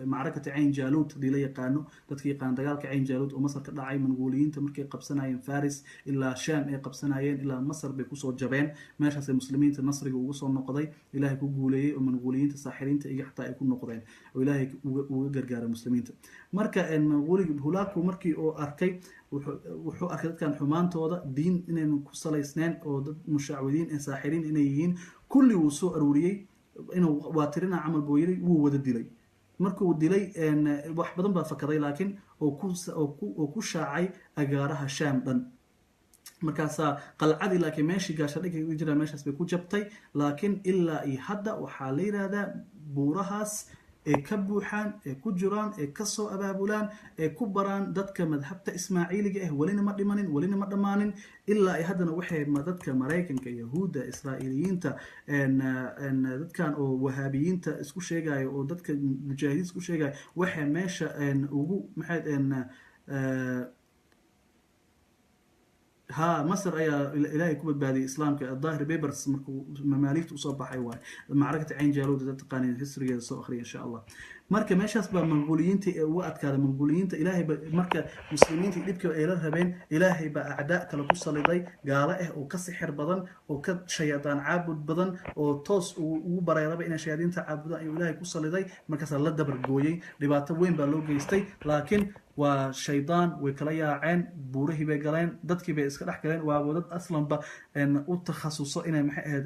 macrakada Ain Jalut dii la yaqaano dadkii yaqaan dagaalka Ain Jalut oo Masar ka dhacay Mongooliyiinta markay qabsanayeen Faris ilaa Sham ay qabsanayeen ilaa Masar bay ku soo jabeen meeshaas ay muslimiinta nasriga ugu soo noqday Ilaahay ku guuleeyay oo Mongooliyiinta saaxiriinta iyo xataa ay ku noqdeen oo Ilaahay uga gargaaray muslimiinta marka Mongooliga Hulaku markii oo arkay wuxuu arkay dadkan xumaantooda diin inaynu ku salaysneen oo dad mushaawidiin ee saaxiriin inay yihiin kulli uu soo aruuriyay inuu waatirina amal buu yiri wuu wada dilay markuu dilay wax badan baa fakaday laakiin oo ku shaacay agaaraha Sham dhan markaasaa qalcadii laakiin meeshii gaashadhigay u jiraan meeshaas bay ku jabtay, laakiin ilaa iyo hadda waxaa la yidhaahdaa buurahaas ee ka buuxaan, ee ku jiraan, ee kasoo abaabulaan, ee ku baraan dadka madhabta ismaaciiliga ah, welina ma dhimanin, welina ma dhammaanin. ilaa ay haddana waxay dadka maraykanka, yahuudda, israa'iiliyiinta, dadkan oo wahaabiyiinta isku sheegaya oo dadka mujaahidiin isku sheegaya, waxay meesha ugu maxay ها مصر أي إلهي كوبا بهذه إسلام كالظاهر بيبرس مماليك تصبح أيوة معركة عين جالوت تقانين هيستوري سو أخرى إن شاء الله marka meeshaas baa mongooliyiinta u adkaada mongooliyiinta ilaahay marka muslimiinta dhibka ay la rabeen ilaahay baa acdaa kala ku saliday gaalo ah oo ka sixir badan oo ka shayadaan caabud badan oo toos ugu bareeraba inay shayaadiinta caabudaan ayuu ilaahay ku saliday markaas la dabar gooyay dhibaato weyn baa loo geystay laakiin waa shaydaan way kala yaaceen buurihii bay galeen dadkii bay iska dhex galeen waa dad aslanba u takhasuso inay maxay ahayd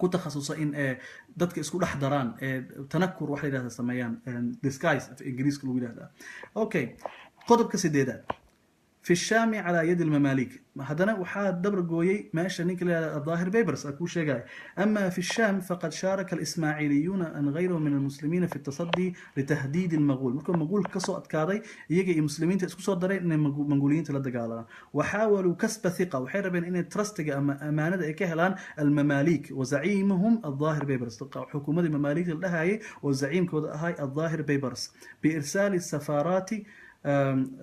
ku takhasusa in dadka isku dhex daraan tanakur wax la yidhahda sameeyaan disguise af ingiriiska lagu yidhahdaa okay qodobka sideedaad في الشام على يد المماليك هذا وحاد دبر قوي ماشي نيك الظاهر بيبرس أكو شيء أما في الشام فقد شارك الإسماعيليون أن غيرهم من المسلمين في التصدي لتهديد المغول ممكن مغول كسو أتكاري يجي المسلمين تسكو صدري إن منغوليين تلدقالا وحاولوا كسب ثقة وحير بين إن ترستق أمانة إكهلان المماليك وزعيمهم الظاهر بيبرس حكومة المماليك لها وزعيم هاي الظاهر بيبرس بإرسال السفارات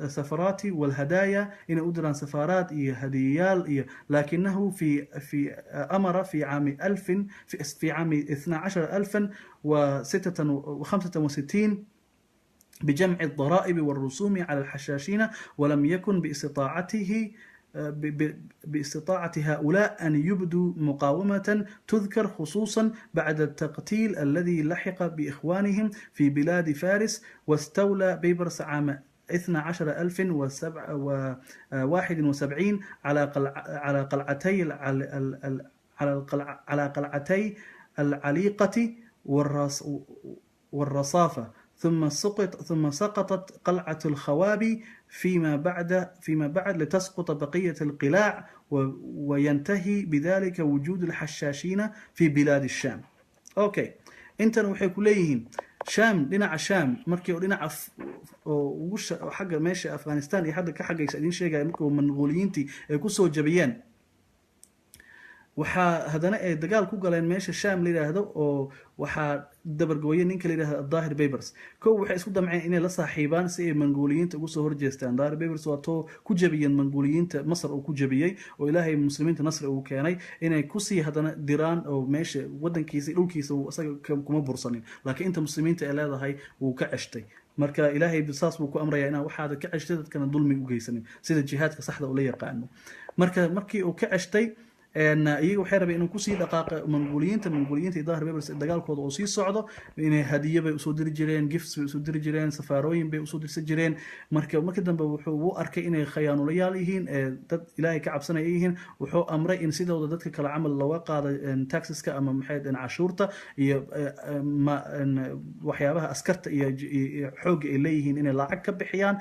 سفارات والهدايا إن أدران سفارات هديال لكنه في أمر في عام 1000 في عام 12065 بجمع الضرائب والرسوم على الحشاشين ولم يكن باستطاعة هؤلاء أن يبدوا مقاومة تذكر خصوصا بعد التقتيل الذي لحق بإخوانهم في بلاد فارس واستولى بيبرس عام 12071 على قلعتي العليقة والرصافة ثم سقطت قلعة الخوابي فيما بعد لتسقط بقية القلاع وينتهي بذلك وجود الحشاشين في بلاد الشام. أوكي أنت وحي كليهن شام دينا شام مركي ودينا وش حق ماشي أفغانستان يحد كحق يسألين شيء جاي مركو منغوليينتي كوسو جبيان waxaa hadana ay dagaal ku galeen meesha Sham la yiraahdo oo waxa dabar gooyay ninka la yiraahdo Dhahir Beybers waxay isku damceen inay la saaxiibaan si ay Mongooliyiinta ugu soo horjeestaan Dhahir Beybers waa too ku jabiyeen Mongooliyiinta Masar oo ku jabiyay oo Ilaahay muslimiinta nasr uu keenay inay ku sii hadana diraan oo meesha wadankiisa dhulkiisa uu asaga kuma bursanin laakiin inta muslimiinta ay leedahay uu ka ceshtay marka Ilaahay bisaas buu ku amraya inaa waxaad ka ceshtay dadkana dulmi u geysanin sida jihaadka saxda oo la yaqaano markii uu ka ceshtay iyagu waxay rabeen inuu ku sii dhaqaaqo mongooliyiinta Dhahir Beybers dagaalkooda oo sii socdo inay hadiyo bay u soo diri jireen gifts bay u soo diri jireen safaarooyin bay u soo dirsan jireen markii dambe wuxuu u arkay inay khiyaanulayaal yihiin dad Ilaahay ka cabsanaya yihiin wuxuu amray in sidooda dadka kala camal looga qaado taxeska ama maxay cashuurta iyo waxyaabaha askarta iyo xoog ay leeyihiin inay lacag ka bixiyaan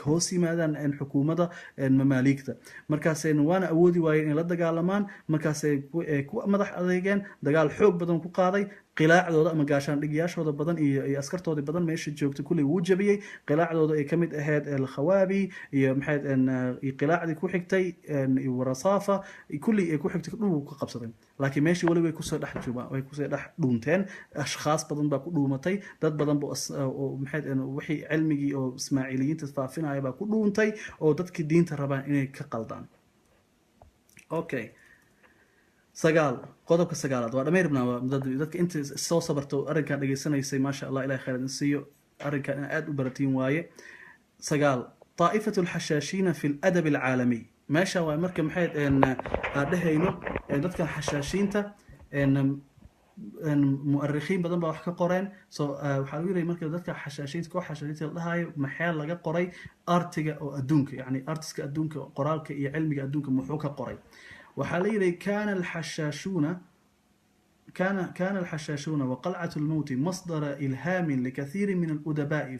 hoos yimaadaan xukuumadda mamaaligta markaas waana awoodi waayeen in la dagaalamaan markaas ay ku madax adeegeen dagaal xoog badan ku qaaday qilaacdooda ama gaashaan dhigiyaashooda badan iyo askartooda badan meesha joogtay kulli wuu jabiyay qilaacdooda ay kamid ahayd al-Khawabi iyo maxay qilaacdi ku xigtay iyo Rasaafa kulli ay ku xigtay dhul ku qabsadeen laakiin meeshii wali way ku soo dhex joogaan way ku soo dhex dhuunteen ashxaas badan baa ku dhuumatay dad badan oo maxay wixii cilmigii oo Ismaaciiliyiinta faafinaya baa ku dhuuntay oo dadkii diinta rabaan inay ka qaldaan okay qodobka sagaalaad waa dhameyrnaa dadka inta soo sabarto arrinkan dhageysanaysay maasha Allah Ilaahay khayr siiyo arrinkan aad u baratiin waaye طائفة الحشاشين في الأدب العالمي ماشا waa marka maxay dhahayno dadka xashaashiinta mu'arrikhiin badan baa wax ka qoreen waxa lagu yiri marka dadka xashaashiinta la dhahayo maxay laga qoray artiga oo adduunka yani artiska adduunka qoraalka iyo cilmiga adduunka muxuu ka qoray waxaa la yiri كان الحشاشون كان الحشاشون وقلعة الموت مصدر إلهام لكثير من الأدباء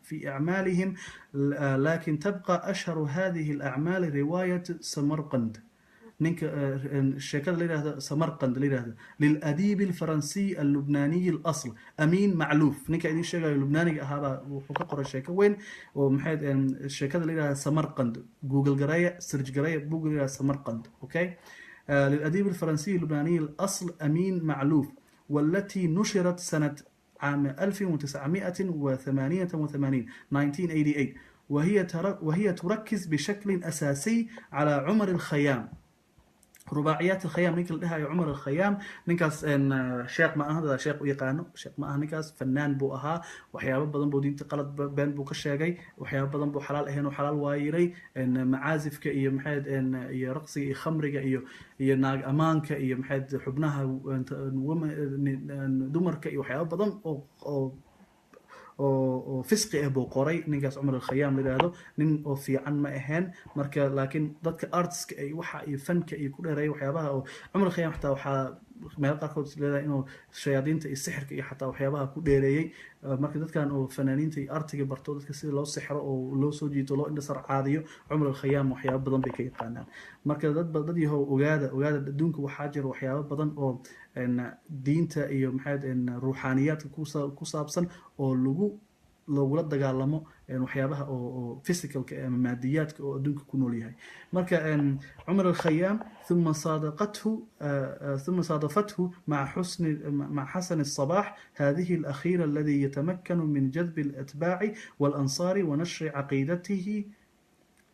في أعمالهم، لكن تبقى أشهر هذه الأعمال رواية سمرقند نينك الشيكاد اللي هذا سمرقند اللي هذا للأديب الفرنسي اللبناني الأصل أمين معلوف نينك إذا الشيكاد اللبناني هذا وكقر الشيكاد وين ومحيد الشيكاد اللي هذا سمرقند جوجل قراية سيرج قراية جوجل سمرقند أوكي. للأديب الفرنسي اللبناني الأصل أمين معلوف، والتي نشرت سنة عام 1988 1988 وهي تركز بشكل أساسي على عمر الخيام. رباعيات الخيام نينك لها عمر الخيام نينكاس ان شيخ ما هذا شيخ يقانو شيخ ما نينكاس فنان بو اها waxyaabo badan buu diinta qalad been buu ka sheegay waxyaabo badan buu xalaal ahayn oo xalaal waayiray in macaazifka iyo maxayd in iyo raqsiga iyo khamriga iyo naag amaanka iyo maxayd xubnaha dumarka iyo waxyaabo badan oo fisqi ah buu qoray ninkaas Umar al-Khayyam lidaado nin oo fiican ma ahayn marka laakiin dadka artist ay waxa ay fanka ay ku dheeray waxyaabaha oo Umar al-Khayyam xataa waxa meel qaarkood leedahay inuu shayaadiinta iyo sixirka iyo xataa waxyaabaha ku dheereeyay marka dadkan oo fanaaniinta iyo artiga barto dadka sida loo sixiro oo loo soo jiito loo indhasar caadiyo Umar al-Khayyam waxyaabo badan bay ka yaqaanaan marka dad yahow ogaada adduunka waxaa jira waxyaabo badan oo diinta iyo maxayd ruuxaaniyaadka ku saabsan oo lagula dagaalamo waxyaabaha oo physicalka ama maadiyaadka oo adduunka ku nool yahay marka Umar al-Khayyam ثم صادفته مع حسن الصباح هذه الأخيرة الذي يتمكن من جذب الأتباع والأنصار ونشر عقيدته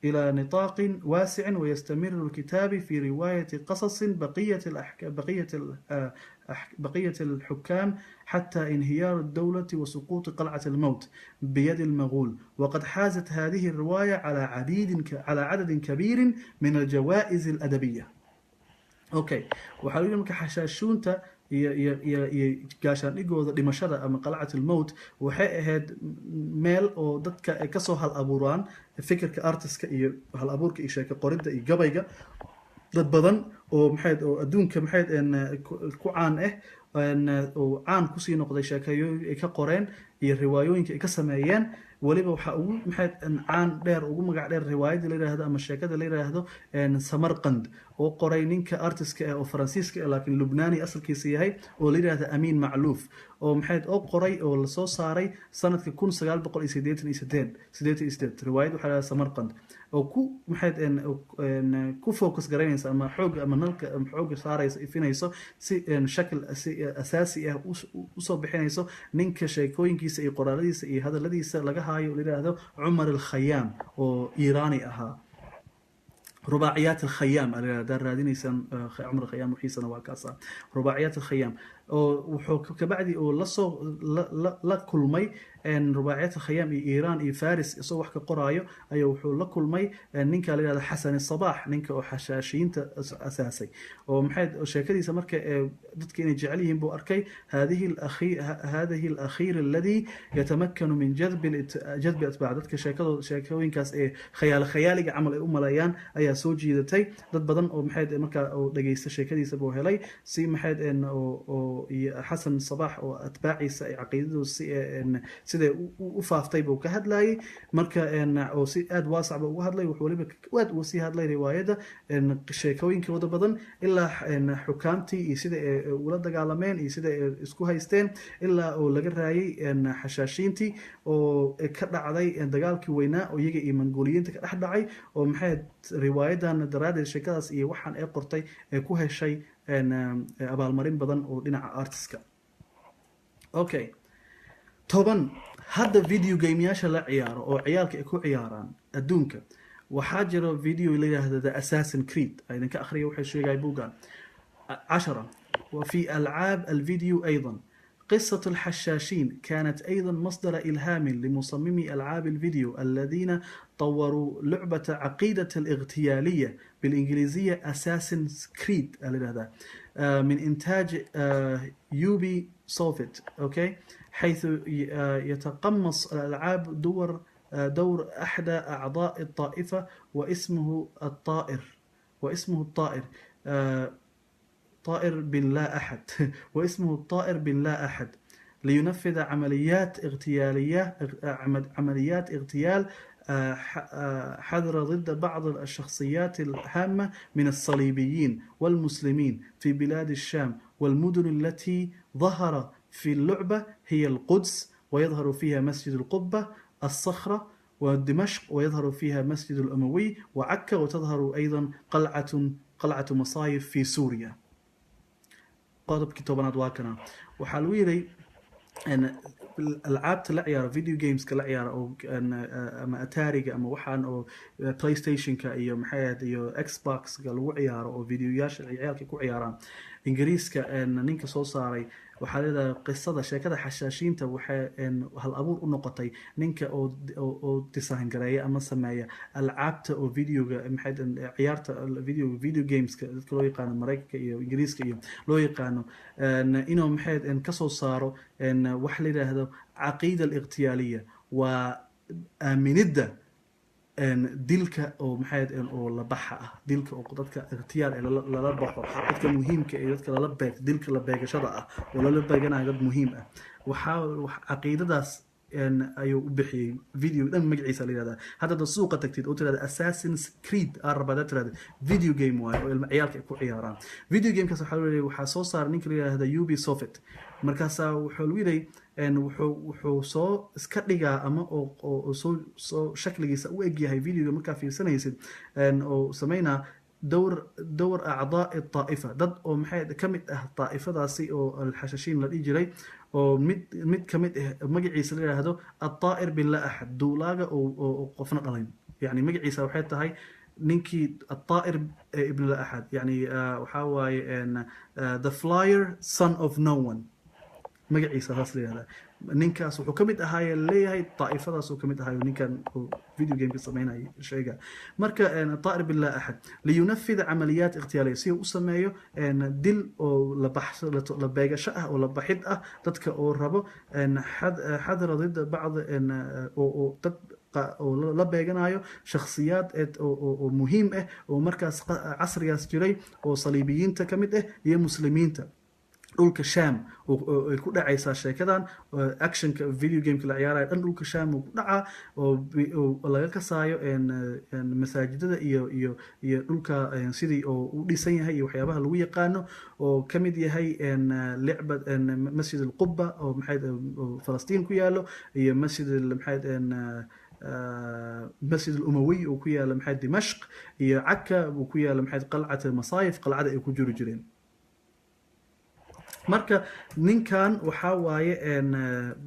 إلى نطاق واسع ويستمر الكتاب في رواية قصص بقية الحكام حتى انهيار الدولة وسقوط قلعة الموت بيد المغول وقد حازت هذه الرواية على عدد كبير من الجوائز الأدبية. أوكي وحاليا marka xashaashuunta iyo gaashaandhigooda dhimashada ama qalcad al-mawt waxay ahayd meel oo dadka ay ka soo hal abuuraan fikirka artistka iyo hal abuurka iyo sheeko qorinta iyo gabayga dad badan oo maxayd oo adduunka maxayd ku caan oo caan ku sii noqday sheekooyin ay ka qoreen iyo riwaayooyinka ay ka sameeyeen waliba waxa ugu maxayd caan dheer ugu magac dheer riwaayada la yiraahdo ama sheekada la yiraahdo Samarqand oo qoray ninka artistka oo Faransiiska laakiin Lubnaani asalkiisa yahay oo la yiraahdo Amin Ma'luf oo maxayd oo qoray oo la soo saaray sanadka 1988 riwaayad waxa Samarqand oo ku maxayd ku focus gareynaysa ama xoog ama nalka xoog saaraysa ifinayso si shakal asaasi ah u soo bixinayso ninka sheekooyinkiisa iyo qoraaladiisa iyo hadaladiisa laga haayo la yiraahdo Umar al-Khayyam oo Iiraani ahaa رباعيات الخيام على دار رادينيسان عمر الخيام وحيسنا وكاسا رباعيات الخيام كبعدي لا كلمي ان رباعيات الخيام ايران اي فارس سو wax ka qoraayo ayaa wuxuu la kulmay ninka la yiraahdo Xasan al-Sabah ninka oo xashaashiinta asaasay oo maxay sheekadiisa marka dadka inay jecel yihiin buu arkay هذه الأخير الذي يتمكن من جذب أتباع dadka sheekooyinkaas ee khayaaliga camal ay u maleeyaan ayaa soo jiidatay dad badan oo maxay marka oo dhageysta sheekadiisa buu helay si maxay oo Xasan al-Sabah oo atbaaciisa ay aqeedadu sida u faaftay buu ka hadlayay marka oo si aad waasac buu uga hadlay wuxuu waliba aad u sii hadlay riwaayada sheekooyinka wada badan ilaa xukaamtii iyo sida ay ula dagaalameen iyo sida ay isku haysteen ilaa oo laga raayay xashaashiintii oo ka dhacday dagaalkii weynaa oo iyaga iyo Mongooliyiinta ka dhacay oo maxay riwaayadan daraadeed sheekadaas iyo waxaan ay qortay ee ku heshay abaalmarin badan oo dhinaca artiska. Okay toban hadda video gameyaasha la ciyaaro oo ciyaalka ay ku ciyaaraan adduunka waxaa jira video la yiraahdo The Assassin's Creed aydan ka akhriyo waxay sheegay buugan 10 وفي ألعاب الفيديو أيضا قصة الحشاشين كانت أيضا مصدر إلهام لمصممي ألعاب الفيديو الذين طوروا لعبة عقيدة الاغتيالية بالإنجليزية Assassin's Creed من إنتاج يوبي سوفت أوكي حيث يتقمص الألعاب دور أحد أعضاء الطائفة واسمه الطائر طائر بن لا أحد واسمه الطائر بن لا أحد لينفذ عمليات اغتيال حذر ضد بعض الشخصيات الهامة من الصليبيين والمسلمين في بلاد الشام، والمدن التي ظهر في اللعبة هي القدس ويظهر فيها مسجد القبة، الصخرة ودمشق ويظهر فيها مسجد الأموي، وعكا وتظهر أيضا قلعة مصايف في سوريا. qodobkii tobanaad waa kana waxaa lagu yidhi alcaabta la ciyaaro video gameska la ciyaaro oo ama atariga ama waxaan oo playstationka iyo maxay ahayd iyo xboxka lagu ciyaaro oo videoyaasha ciyaalka ku ciyaaraan ingiriiska ninka soo saaray waxaa leedahay qisada sheekada xashaashiinta waxay hal abuur u noqotay ninka oo design gareeya ama sameeya alcaabta oo videoga maxay ciyaarta video gameska dadka loo yaqaano Mareykanka iyo Ingiriiska iyo loo yaqaano inuu maxay ka soo saaro wax la yiraahdo caqiida al-iqtiyaaliya waa aaminida dilka oo maxay oo la baxa ah dilka oo dadka ikhtiyaar lala baxo dadka muhiimka ee dadka lala beeg dilka la beegashada ah oo lala beeganayo dad muhiim ah waxa caqiidadaas ayuu u bixiyay video dhan magaciisa la yiraahdaa hadda suuqa tagtid oo tirada Assassin's Creed arbada tirada video game waayo oo ciyaalka ku ciyaaraan video game kaas waxa soo saar ninka la yiraahdo Ubisoft markaas wuxuu leeyahay wuxuu soo iska dhigaa ama oo soo shakligiisa u eg yahay videoga markaa fiirsanaysid oo sameeyna دور أعضاء الطائفة ضد أو محيط كمت الطائفة داسي أو الحشاشين اللي يجري أو مد كمت مجيء سليل هذا الطائر بالله أحد دولاجة أو قفنا قلين يعني مجيء سوحيت هاي نينكي الطائر ابن لا أحد يعني وحاوي إن the flyer son of no one مجيء سهاسلي هذا ninkaas wuxuu kamid ahaa leeyahay طائفadaas uu kamid ahaa ninkan video game ka sameynay shayga marka طائر بالله أحد لينفذ عمليات اغتيالية si uu sameeyo dil oo la baxso la beegasho ah oo la baxid ah dadka oo rabo xadra ضد بعض oo dad oo la beeganayo shakhsiyaad oo muhiim ah oo markaas casrigaas jiray oo saliibiyiinta kamid ah iyo muslimiinta dhulka Sham oo ku dhacaysa sheekadan actionka video game la ciyaarayo dhan dhulka Sham oo ku dhaca oo laga kasaayo masaajidada iyo dhulka sidii oo u dhisan yahay iyo waxyaabaha lagu yaqaano oo kamid yahay lacbad masjid al-Qubba oo maxay Falastiin ku yaalo iyo masjid maxay مسجد الأموي وكيا لمحد دمشق هي عكا وكيا لمحد قلعة المصايف قلعة يكون جرين marka ninkan waxa waaye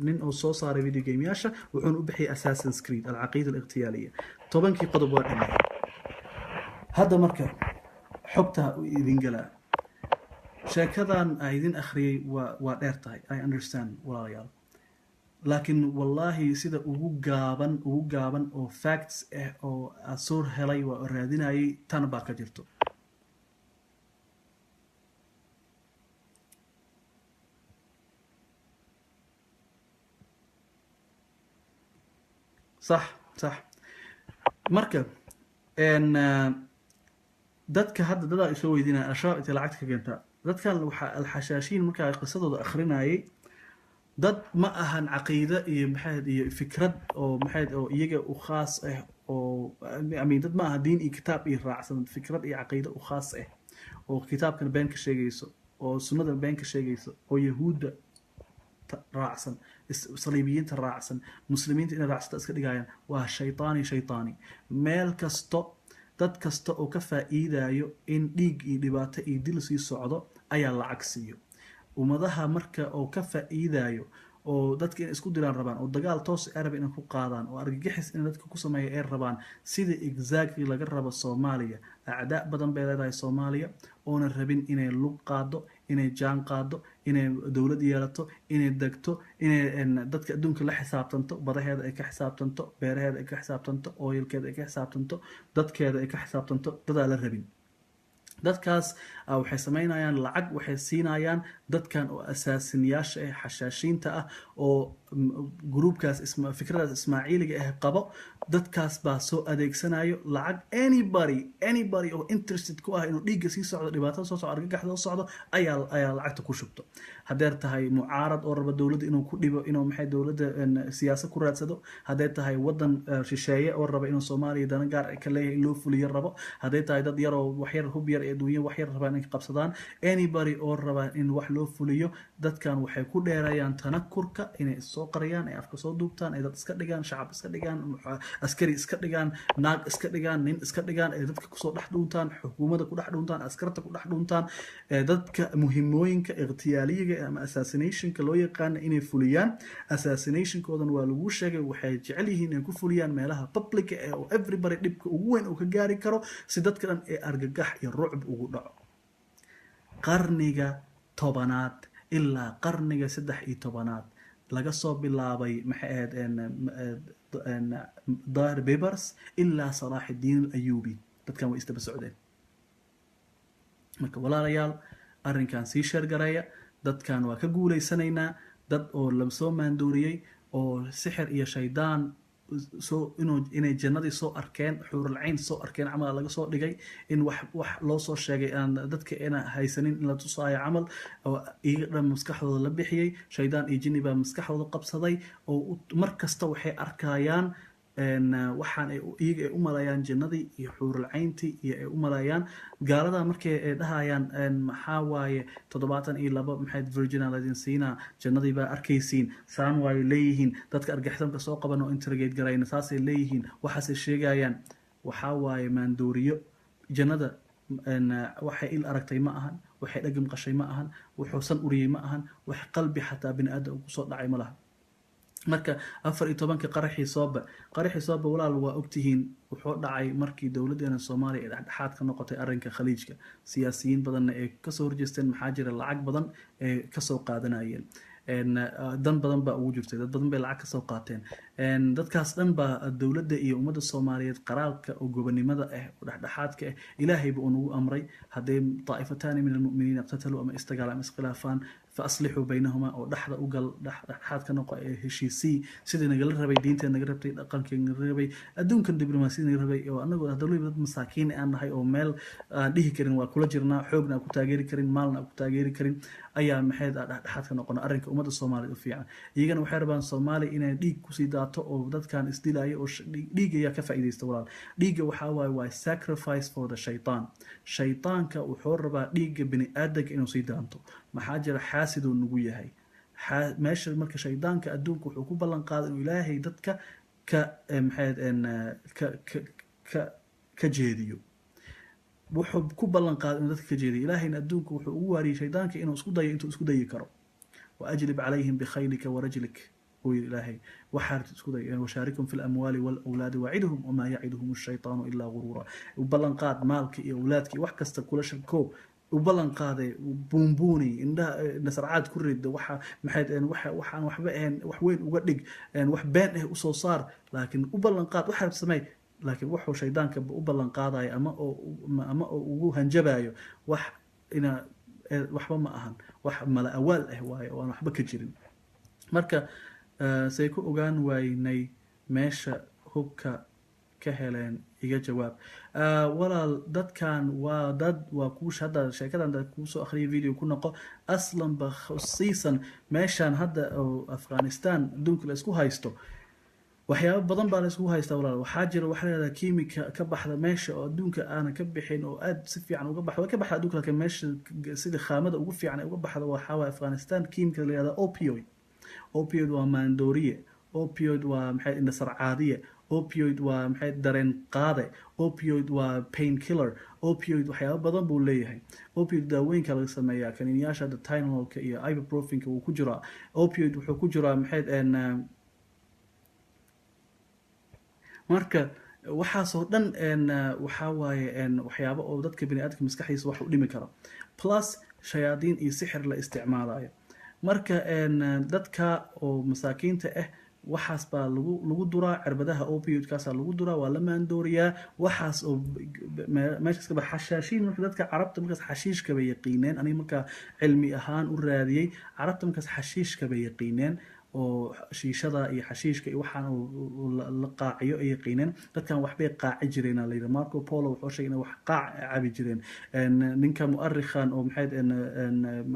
nin oo soo saaray video game yaasha wuxuu u bixiyay Assassin's Creed al-aqeeda al-iqtiyaaliyya tobankii qodob waa dhamay hadda marka xogta idin gala sheekadan ay idin akhriyay waa dheer tahay I understand walaalayaal laakiin wallahi sida ugu gaaban oo facts oo soo helay waa raadinayay tan baa ka jirto صح marka dadka hadda dad ay soo weydiinayaan ashaar inta lacagta ka geenta dadkan waxa alxashaashiin marka ay qisadooda akhrinayay dad ma ahan aqeeda iyo maxay iyo fikrad oo maxay oo iyaga u khaas ah oo dad ma aha diin iyo kitaab iyo raacsan fikrad iyo aqeeda u khaas ah oo kitaabkan been ka sheegayso oo sunnada been ka sheegayso oo yahuuda raacsan saliibiyiinta raacsan muslimiinta in raacsan iska dhigayaan waa shaytaani meel kasto dad kasta oo ka faa'iidayo in dhiig iyo dhibaato iyo dil sii socdo ayaa lacag siiyo ummadaha marka oo ka faa'iidayo oo dadka in isku diraan rabaan oo dagaal toos arab in ku qaadaan oo argagixis in dadka ku sameeyo ay rabaan sida exactly laga rabo Soomaaliya acdaa badan bay leedahay Soomaaliya oo na rabin inay lug qaado inay jaan qaado inay dawlad yeelato inay degto inay dadka adduunka la xisaabtanto badaheeda ay ka xisaabtanto beeraheeda ay ka xisaabtanto oilkeeda ay ka xisaabtanto dadkeeda ay ka xisaabtanto dad la rabin dadkaas waxay sameynayaan lacag waxay siinayaan dadkan oo asaasinayaasha ah xashaashiinta ah oo gruubkaas fikradaas ismaaciiliga ah qabo dadkaas baa soo adeegsanayo lacag anybody oo interested ku ah inuu dhiigga sii socdo dhibaatada soo socdo argagax soo socdo ayaa lacagta ku shubto hadeer tahay mucaarad oo raba dowladda inuu ku dhibo inuu maxay dowladda siyaasad ku raadsado hadeer tahay wadan shisheeye oo raba inuu Soomaaliya dana gaar ka leeyahay in loo fuliyo rabo hadeer tahay dad yar oo wax yar hub yar ee duunya wax yar rabaan inay qabsadaan anybody oo raba in wax loo fuliyo dadkan waxay ku dheerayaan tanakurka inay soo qariyaan ay afka soo duubtaan ay dad iska dhigaan shacab iska dhigaan askari iska dhigaan naag iska dhigaan nin iska dhigaan ay dadka kusoo dhex dhuuntaan xukuumadda ku dhex dhuuntaan askarta ku dhex dhuuntaan dadka muhiimooyinka iqtiyaaliyiga ama assassinationka loo yaqaan inay fuliyaan assassinationkoodan waa lagu sheegay waxay jecel yihiin inay ku fuliyaan meelaha public oo everybody dhibka ugu weyn uu ka gaari karo si dadka dhan ee argagax iyo rucb ugu dhaco qarniga 10aad ilaa qarniga 13aad laga soo bilaabay maxay Dar Bibers ilaa Salaaxudiin Alayubi dadkan way istaba socdeen marka walaalayaal arrinkan sii sheer gareeya dadkan waa ka guuleysanaynaa dad oo la soo maandooriyay oo sixir iyo shaydaan inay jannadii soo arkeen xuurul cayn soo arkeen camal laga soo dhigay in wax loo soo sheegay aan dadka ina haysanin in la tusaayo camal oo iyaga dhan maskaxdooda la bixiyay shaydaan iyo jinni baa maskaxdooda qabsaday oo markasta waxay arkayaan waxaan iyaga ay u malayaan jannadii iyo xuurul cayntii iyo ay u malayaan gaalada markay ay dhahayaan maxaa waaye 72 maxay virginality siina jannadii baa arkaysiin saan way leeyihiin dadka argixisada soo qaban oo interrogate garayna saasay leeyihiin waxaasay sheegayaan waxaa waaye maandooriyo jannada waxay il aragtay ma ahan waxay dhagam qashay ma ahan wuxuu san uriyay ma ahan wax qalbi xataa bini aadam ku soo dhacay ma laha marka 14 qaraxii sooba walaal waa ogtihiin wuxuu dhacay markii dowladdeena Soomaaliya ee dhexdhexaad ka noqotay arrinka khaliijka siyaasiyiin badan ee ka soo horjeesteen maxaa jira lacag badan ee ka soo qaadanayeen dan badan baa ugu jirtay dad badan bay lacag ka soo qaateen dadkaas dhan baa dowladda iyo ummadda Soomaaliyeed qaraalka oo gobonimada ah oo dhexdhexaadka ah Ilaahay buu nagu amray haday taa'ifatan min almu'miniina iqtatalu ama istagaalu ama iskhilaafan فأصلحوا بينهما أو دحض أوجل دحض كانوا هشيسي سيدنا نقول ربي دينتي نقول ربي أقل كين ربي أدون كان دبلوماسي نقول ربي وأنا قلت هذول يبدو مساكين أنا هاي أو مال ديه كرين وكل جرنا حبنا كتاجري كرين مالنا كتاجري كرين أيام محيد دحض كانوا قلنا أرنك أمد الصومالي وفيعا يجينا وحربان الصومالي إن ديك كسيدات أو ذات كان استيلاي أو ديك يا كفا إيدي استولال ديك وحاوي واي sacrifice for the شيطان كوحربا ديك بني آدك إنه سيدانتو maxaa jira xaasid oo nugu yahay meesha marka shaydaanka adduunka wuxuu ku ballan qaaday inuu Ilaahay dadka ka jeediyo wuxuu ku ballan qaaday inuu dadka ka jeediyo Ilaahayna adduunka wuxuu ugu waariyay shaydaanka inuu isku dayo intuu isku dayi karo wa ajlib calayhim bikhaylika wa rajlik إلهي وحارت اسكودي وشاركهم في الأموال والأولاد وعدهم وما يعدهم الشيطان إلا غرورا وبلن قاد مالك يا أولادك وحكست كل شركو وبلن قاده بونبوني إنها نسرعات كرد وح محد وحبين وحوين وقدق وحبين وصو صار لكن وبلن قاد وحرب سماي لكن وحو شيطان كب وبلن قاده أما وهنجبايو وح إنا وحبا ما أهن وح ملا أول هواي وأنا حبك جرين مركا سيكو أوغان وايني ماشا هوكا كهلين إيجا جواب ولا دad كان ودad وكوش هذا شركة عند كوسو آخر فيديو كنا قو أصلا بخصيصا ماشان هذا أفغانستان دونك لسكو هايستو waxyaabo badan baa la isku haystaa walaal waxaa jira wax la kiimika ka baxda meesha oo adduunka aan ka bixin oo aad si fiican uga baxdo ka baxda adduunka laakiin meesha sida khaamada ugu fiican ay uga baxdo waxa waa Afghanistan kiimika la yiraahdo opioid waa maandooriye opioid waa maxay indhasar caadiye opioid waa maxay dareen qaade opioid waa painkiller opioid waxyaabo badan buu leeyahay opioid daawooyinka laga sameeyaa kaniiniyaasha Tylenolka iyo ibuprofenka uu ku jiraa opioid wuxuu ku jiraa maxay marka waxaasoo dhan waxa waaye waxyaabo oo dadka bini aadamka maskaxdiisa wax u dhimi karo plus shayaadiin iyo sixir la isticmaalayo marka dadka oo masaakiinta ah waxaas baa lagu duraa, cirbadaha opioidkaasaa lagu duraa, waa la maandooriyaa waxaas oo meeshaas ka bax xashaashiin. marka dadka carabta markaas xashiishka bay yaqiineen, aniga markaa cilmi ahaan u raadiyey, carabta markaas xashiishka bay yaqiineen oo shiishada iyo xashiishka iyo waxaan la qaaciyo ay yaqiineen. dadkan waxbay qaaci jireen la yidhi. Marco Polo wuxuu sheegay inay wax qaac cabi jireen. ninka mu'arikhan oo maxay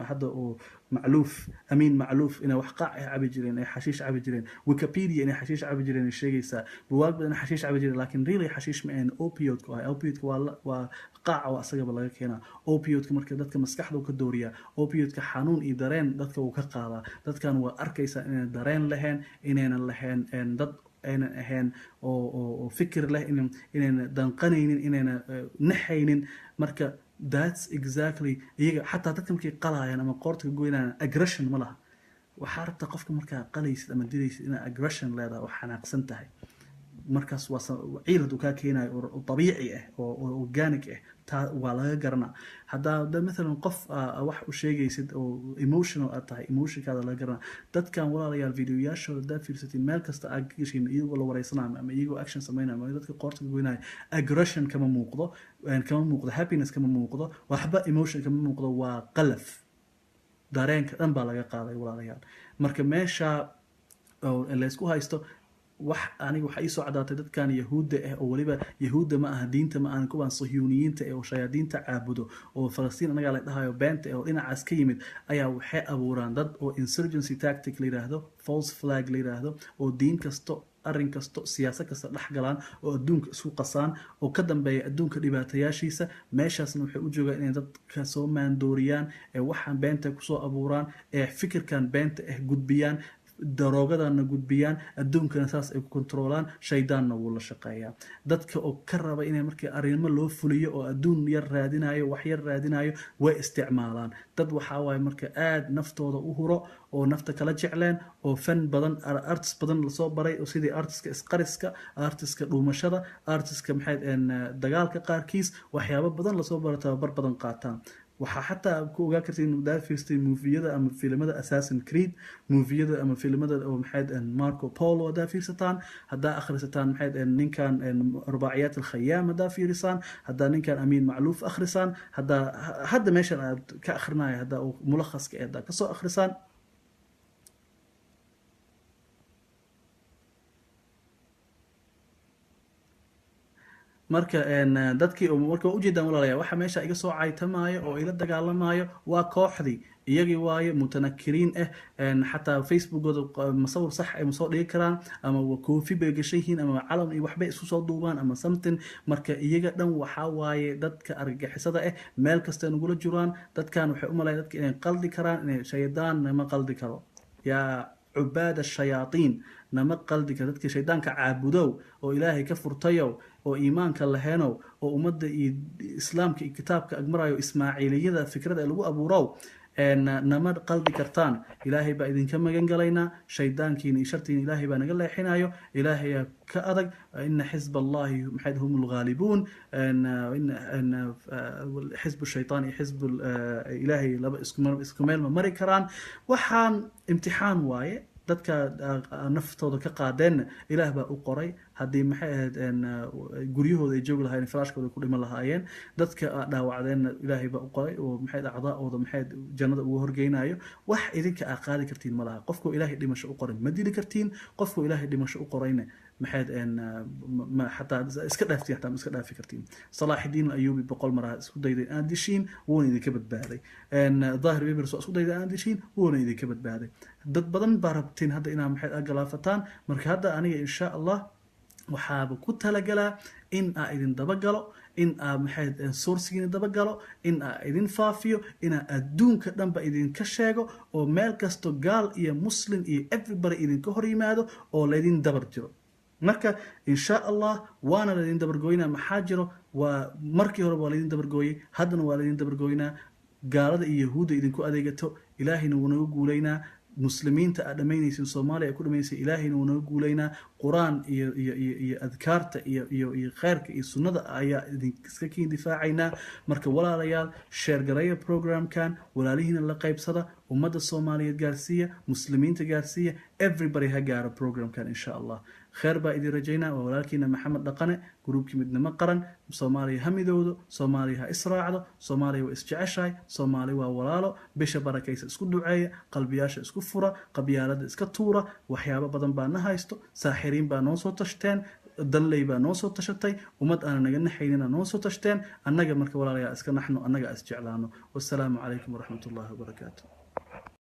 hadda oo macluuf amiin macluuf inay wax qaac cabi jireen, ay xashiish cabi jireen. Wikipedia inay xashiish cabi jireen ay sheegaysaa. buwaag badan xashiish cabi jireen, laakiin really xashiish ma ahan. opioidka waa qaac oo asagaba laga keenaa. opioidka marka dadka maskaxda ka dooriyaa. opioidka xanuun iyo dareen dadka uu ka qaadaa. dadkan waa arkaysaa inayna dareen lahayn, inaynan lahayn dad aynan ahayn oo fikir leh, inayna danqanaynin, inayna naxaynin. marka that's exactly iyaga xataa dadka markay qalayaan ama qoorta ka goynayaan aggression ma laha. waxaa rabtaa qofka markaa qalaysid ama dilaysid inaa aggression leedahay oo xanaaqsan tahay. markaas waa ciilad uu kaa keenayo oo dabiici ah oo organic ah, taa waa laga garanaa. haddaa maalan qof wax u sheegaysid oo emotional aad tahay, emotionkaada laga garanaa. dadkan walaalayaal videoyaashooda haddaad fiirsatiin meel kasta aad ka gashiin, iyagoo la wareysanaayo ama iyagoo action samaynayo ama dadka qoorta ka goynayo, aggression kama muuqdo, happiness kama muuqdo, waxba emotion kama muuqdo, waa qalaf. dareenka dhan baa laga qaaday walaalayaal. marka meesha laysku haysto aniga waxaa iisoo cadaatay dadkan yahuudda ah, oo weliba yahuudda ma aha, diinta ma aha, kuwaan sahyuuniyiinta oo shayaadiinta caabudo oo falastiin anagaa la dhahayo beenta oo dhinacaas ka yimid, ayaa waxay abuuraan dad oo insurgency tactic la yidhaahdo, false flag la yidhaahdo, oo diin kasto, arrin kasto, siyaasad kasta dhex galaan, oo adduunka isku qasaan, oo ka dambeeya adduunka dhibaatayaashiisa. meeshaasna waxay u joogaan inay dadka soo maandooriyaan, ee waxaan beenta kusoo abuuraan, ee fikirkan beenta ah gudbiyaan, daroogadana gudbiyaan, adduunkana saas ay ku kontroolaan. shaydaanna wuu la shaqeeyaa. dadka oo ka raba inay markii arrimo loo fuliyo oo adduun yar raadinayo, wax yar raadinayo, way isticmaalaan. dad waxaa waaye marka aad naftooda u huro, oo nafta kala jecleen, oo fan badan, artist badan lasoo baray, oo sidii artiska isqariska, artiska dhuumashada, artiska maxay dagaalka qaarkiis, waxyaabo badan lasoo baro, tababar badan qaataan. waxaa xataa ku ogaa kartiin daad fiirstay moofiyada ama filimada Assassin's Creed, moofiyada ama filimada oo maxay Marco Polo hadaa fiirsataan, hadaa akhrisataan maxay ninkan rubaaciyaat al-Khayyam hadaa fiirisaan, hadaa ninkan amiin macluuf akhrisaan, hadda meeshan aad ka akhrinayo hadaa mulakhaska hadaa ka soo akhrisaan. marka dadkii marka ujeedaan walaalayaal, waxa meesha iga soo caytamaayo oo ila dagaalamayo waa kooxdii iyagii waaye, mutanakiriin ah. xataa facebookooda masawir sax ay soo dhigi karaan, ama koofi bay gashan yihiin, ama calan iyo waxbay isku soo duubaan ama something. marka iyaga dhan waxaa waaye dadka argagixisada ah, meel kasta nagula jiraan. dadkan waxay u malayan dadka inay qaldi karaan, inay shaydaan nama qaldi karo. yaa cubaad ashayaatiin, nama qaldi karo. dadkii shaydaanka caabudow oo ilaahay ka furtayow, oo iimaanka lahenow, oo ummadda iyo islaamka iyo kitaabka agmarayo, ismaaciiliyada fikrada lagu abuurow, nama qaldi kartaan. ilaahay baa idinka magan galaynaa, shaydaankiina iyo shartiina ilaahay baa naga leexinayo. ilaahay ka adag, ina xisba allahi maxay hum lghaalibuun, xisbu shaytaan iyo xisbu ilaahay laba isku meel ma mari karaan. waxaan imtixaan waaye. dadka naftooda ka qaadeenna ilaah baa u qoray. haddii maxay ahayd guryahooda ay joogi lahaayeen, faraashkooda ku dhiman lahaayeen. dadka dhaawacdeenna ilaahay baa u qoray, oo maxay acdaa'ooda maxay jannada ugu horgeynayo. wax idinka aa qaadi kartiin ma laha. qofkuu ilaahay dhimasho u qoray ma dili kartiin. qofkuu ilaahay dhimasho u qorayna maxayd xataa iska dhaafti xataa iska dhaafi kartiin. salaaxidiin ayuubi 100 mar isku dayday aan dishiin, wuuna idinka badbaaday. daahir bibers isku dayday aan dishiin, wuuna idinka badbaaday. dad badan baa rabtiin hadda inaa maxay galaafataan. marka hadda aniga insha allah waxaaba ku talagalaa in aa idin dabagalo, in aa maxay sourcigiina dabagalo, in aa idin faafiyo, inaa adduunka dhanba idinka sheego, oo meel kasto gaal iyo muslim iyo everybody idinka hor yimaado, oo laydin dabar jiro. marka insha allah waana laydin dabargooynaa. maxaa jiro, waa markii hore waa laydin dabargooyey, haddana waa laydin dabargooynaa. gaalada iyo yahuudda idinku adeegato, ilaahayna wuu naga guulaynaa. muslimiinta aad dhamaynaysin, soomaaliya ku dhamaysay, ilaahayna wuu naga guulaynaa. qur-aan iyo adkaarta iyo khayrka iyo sunnada ayaa idinka kiin difaacaynaa. marka walaalayaal, sheer gareeya programkan, walaalihiina la qaybsada, ummadda Soomaaliyeed gaarsiiya, muslimiinta gaarsiiya, everybody ha gaaro programkan insha Allah. خير با إدي رجينا ولكن محمد دقنة جروب كي مدنا مقرن صومالي هميدودو صومالي ها إسراعدو صومالي وإسجعشاي صومالي وولالو بيش بركيس اسكو دعاية قلبياش اسكو فرة قبيالد اسكو طورة وحيابا بدن با نهايستو ساحرين با نوصو تشتين دلي با نوصو تشتي ومد أنا نجن حيننا نوصو تشتين أنجا مركب ولا اسكو نحن أنجا أسجعلانو والسلام عليكم ورحمة الله وبركاته.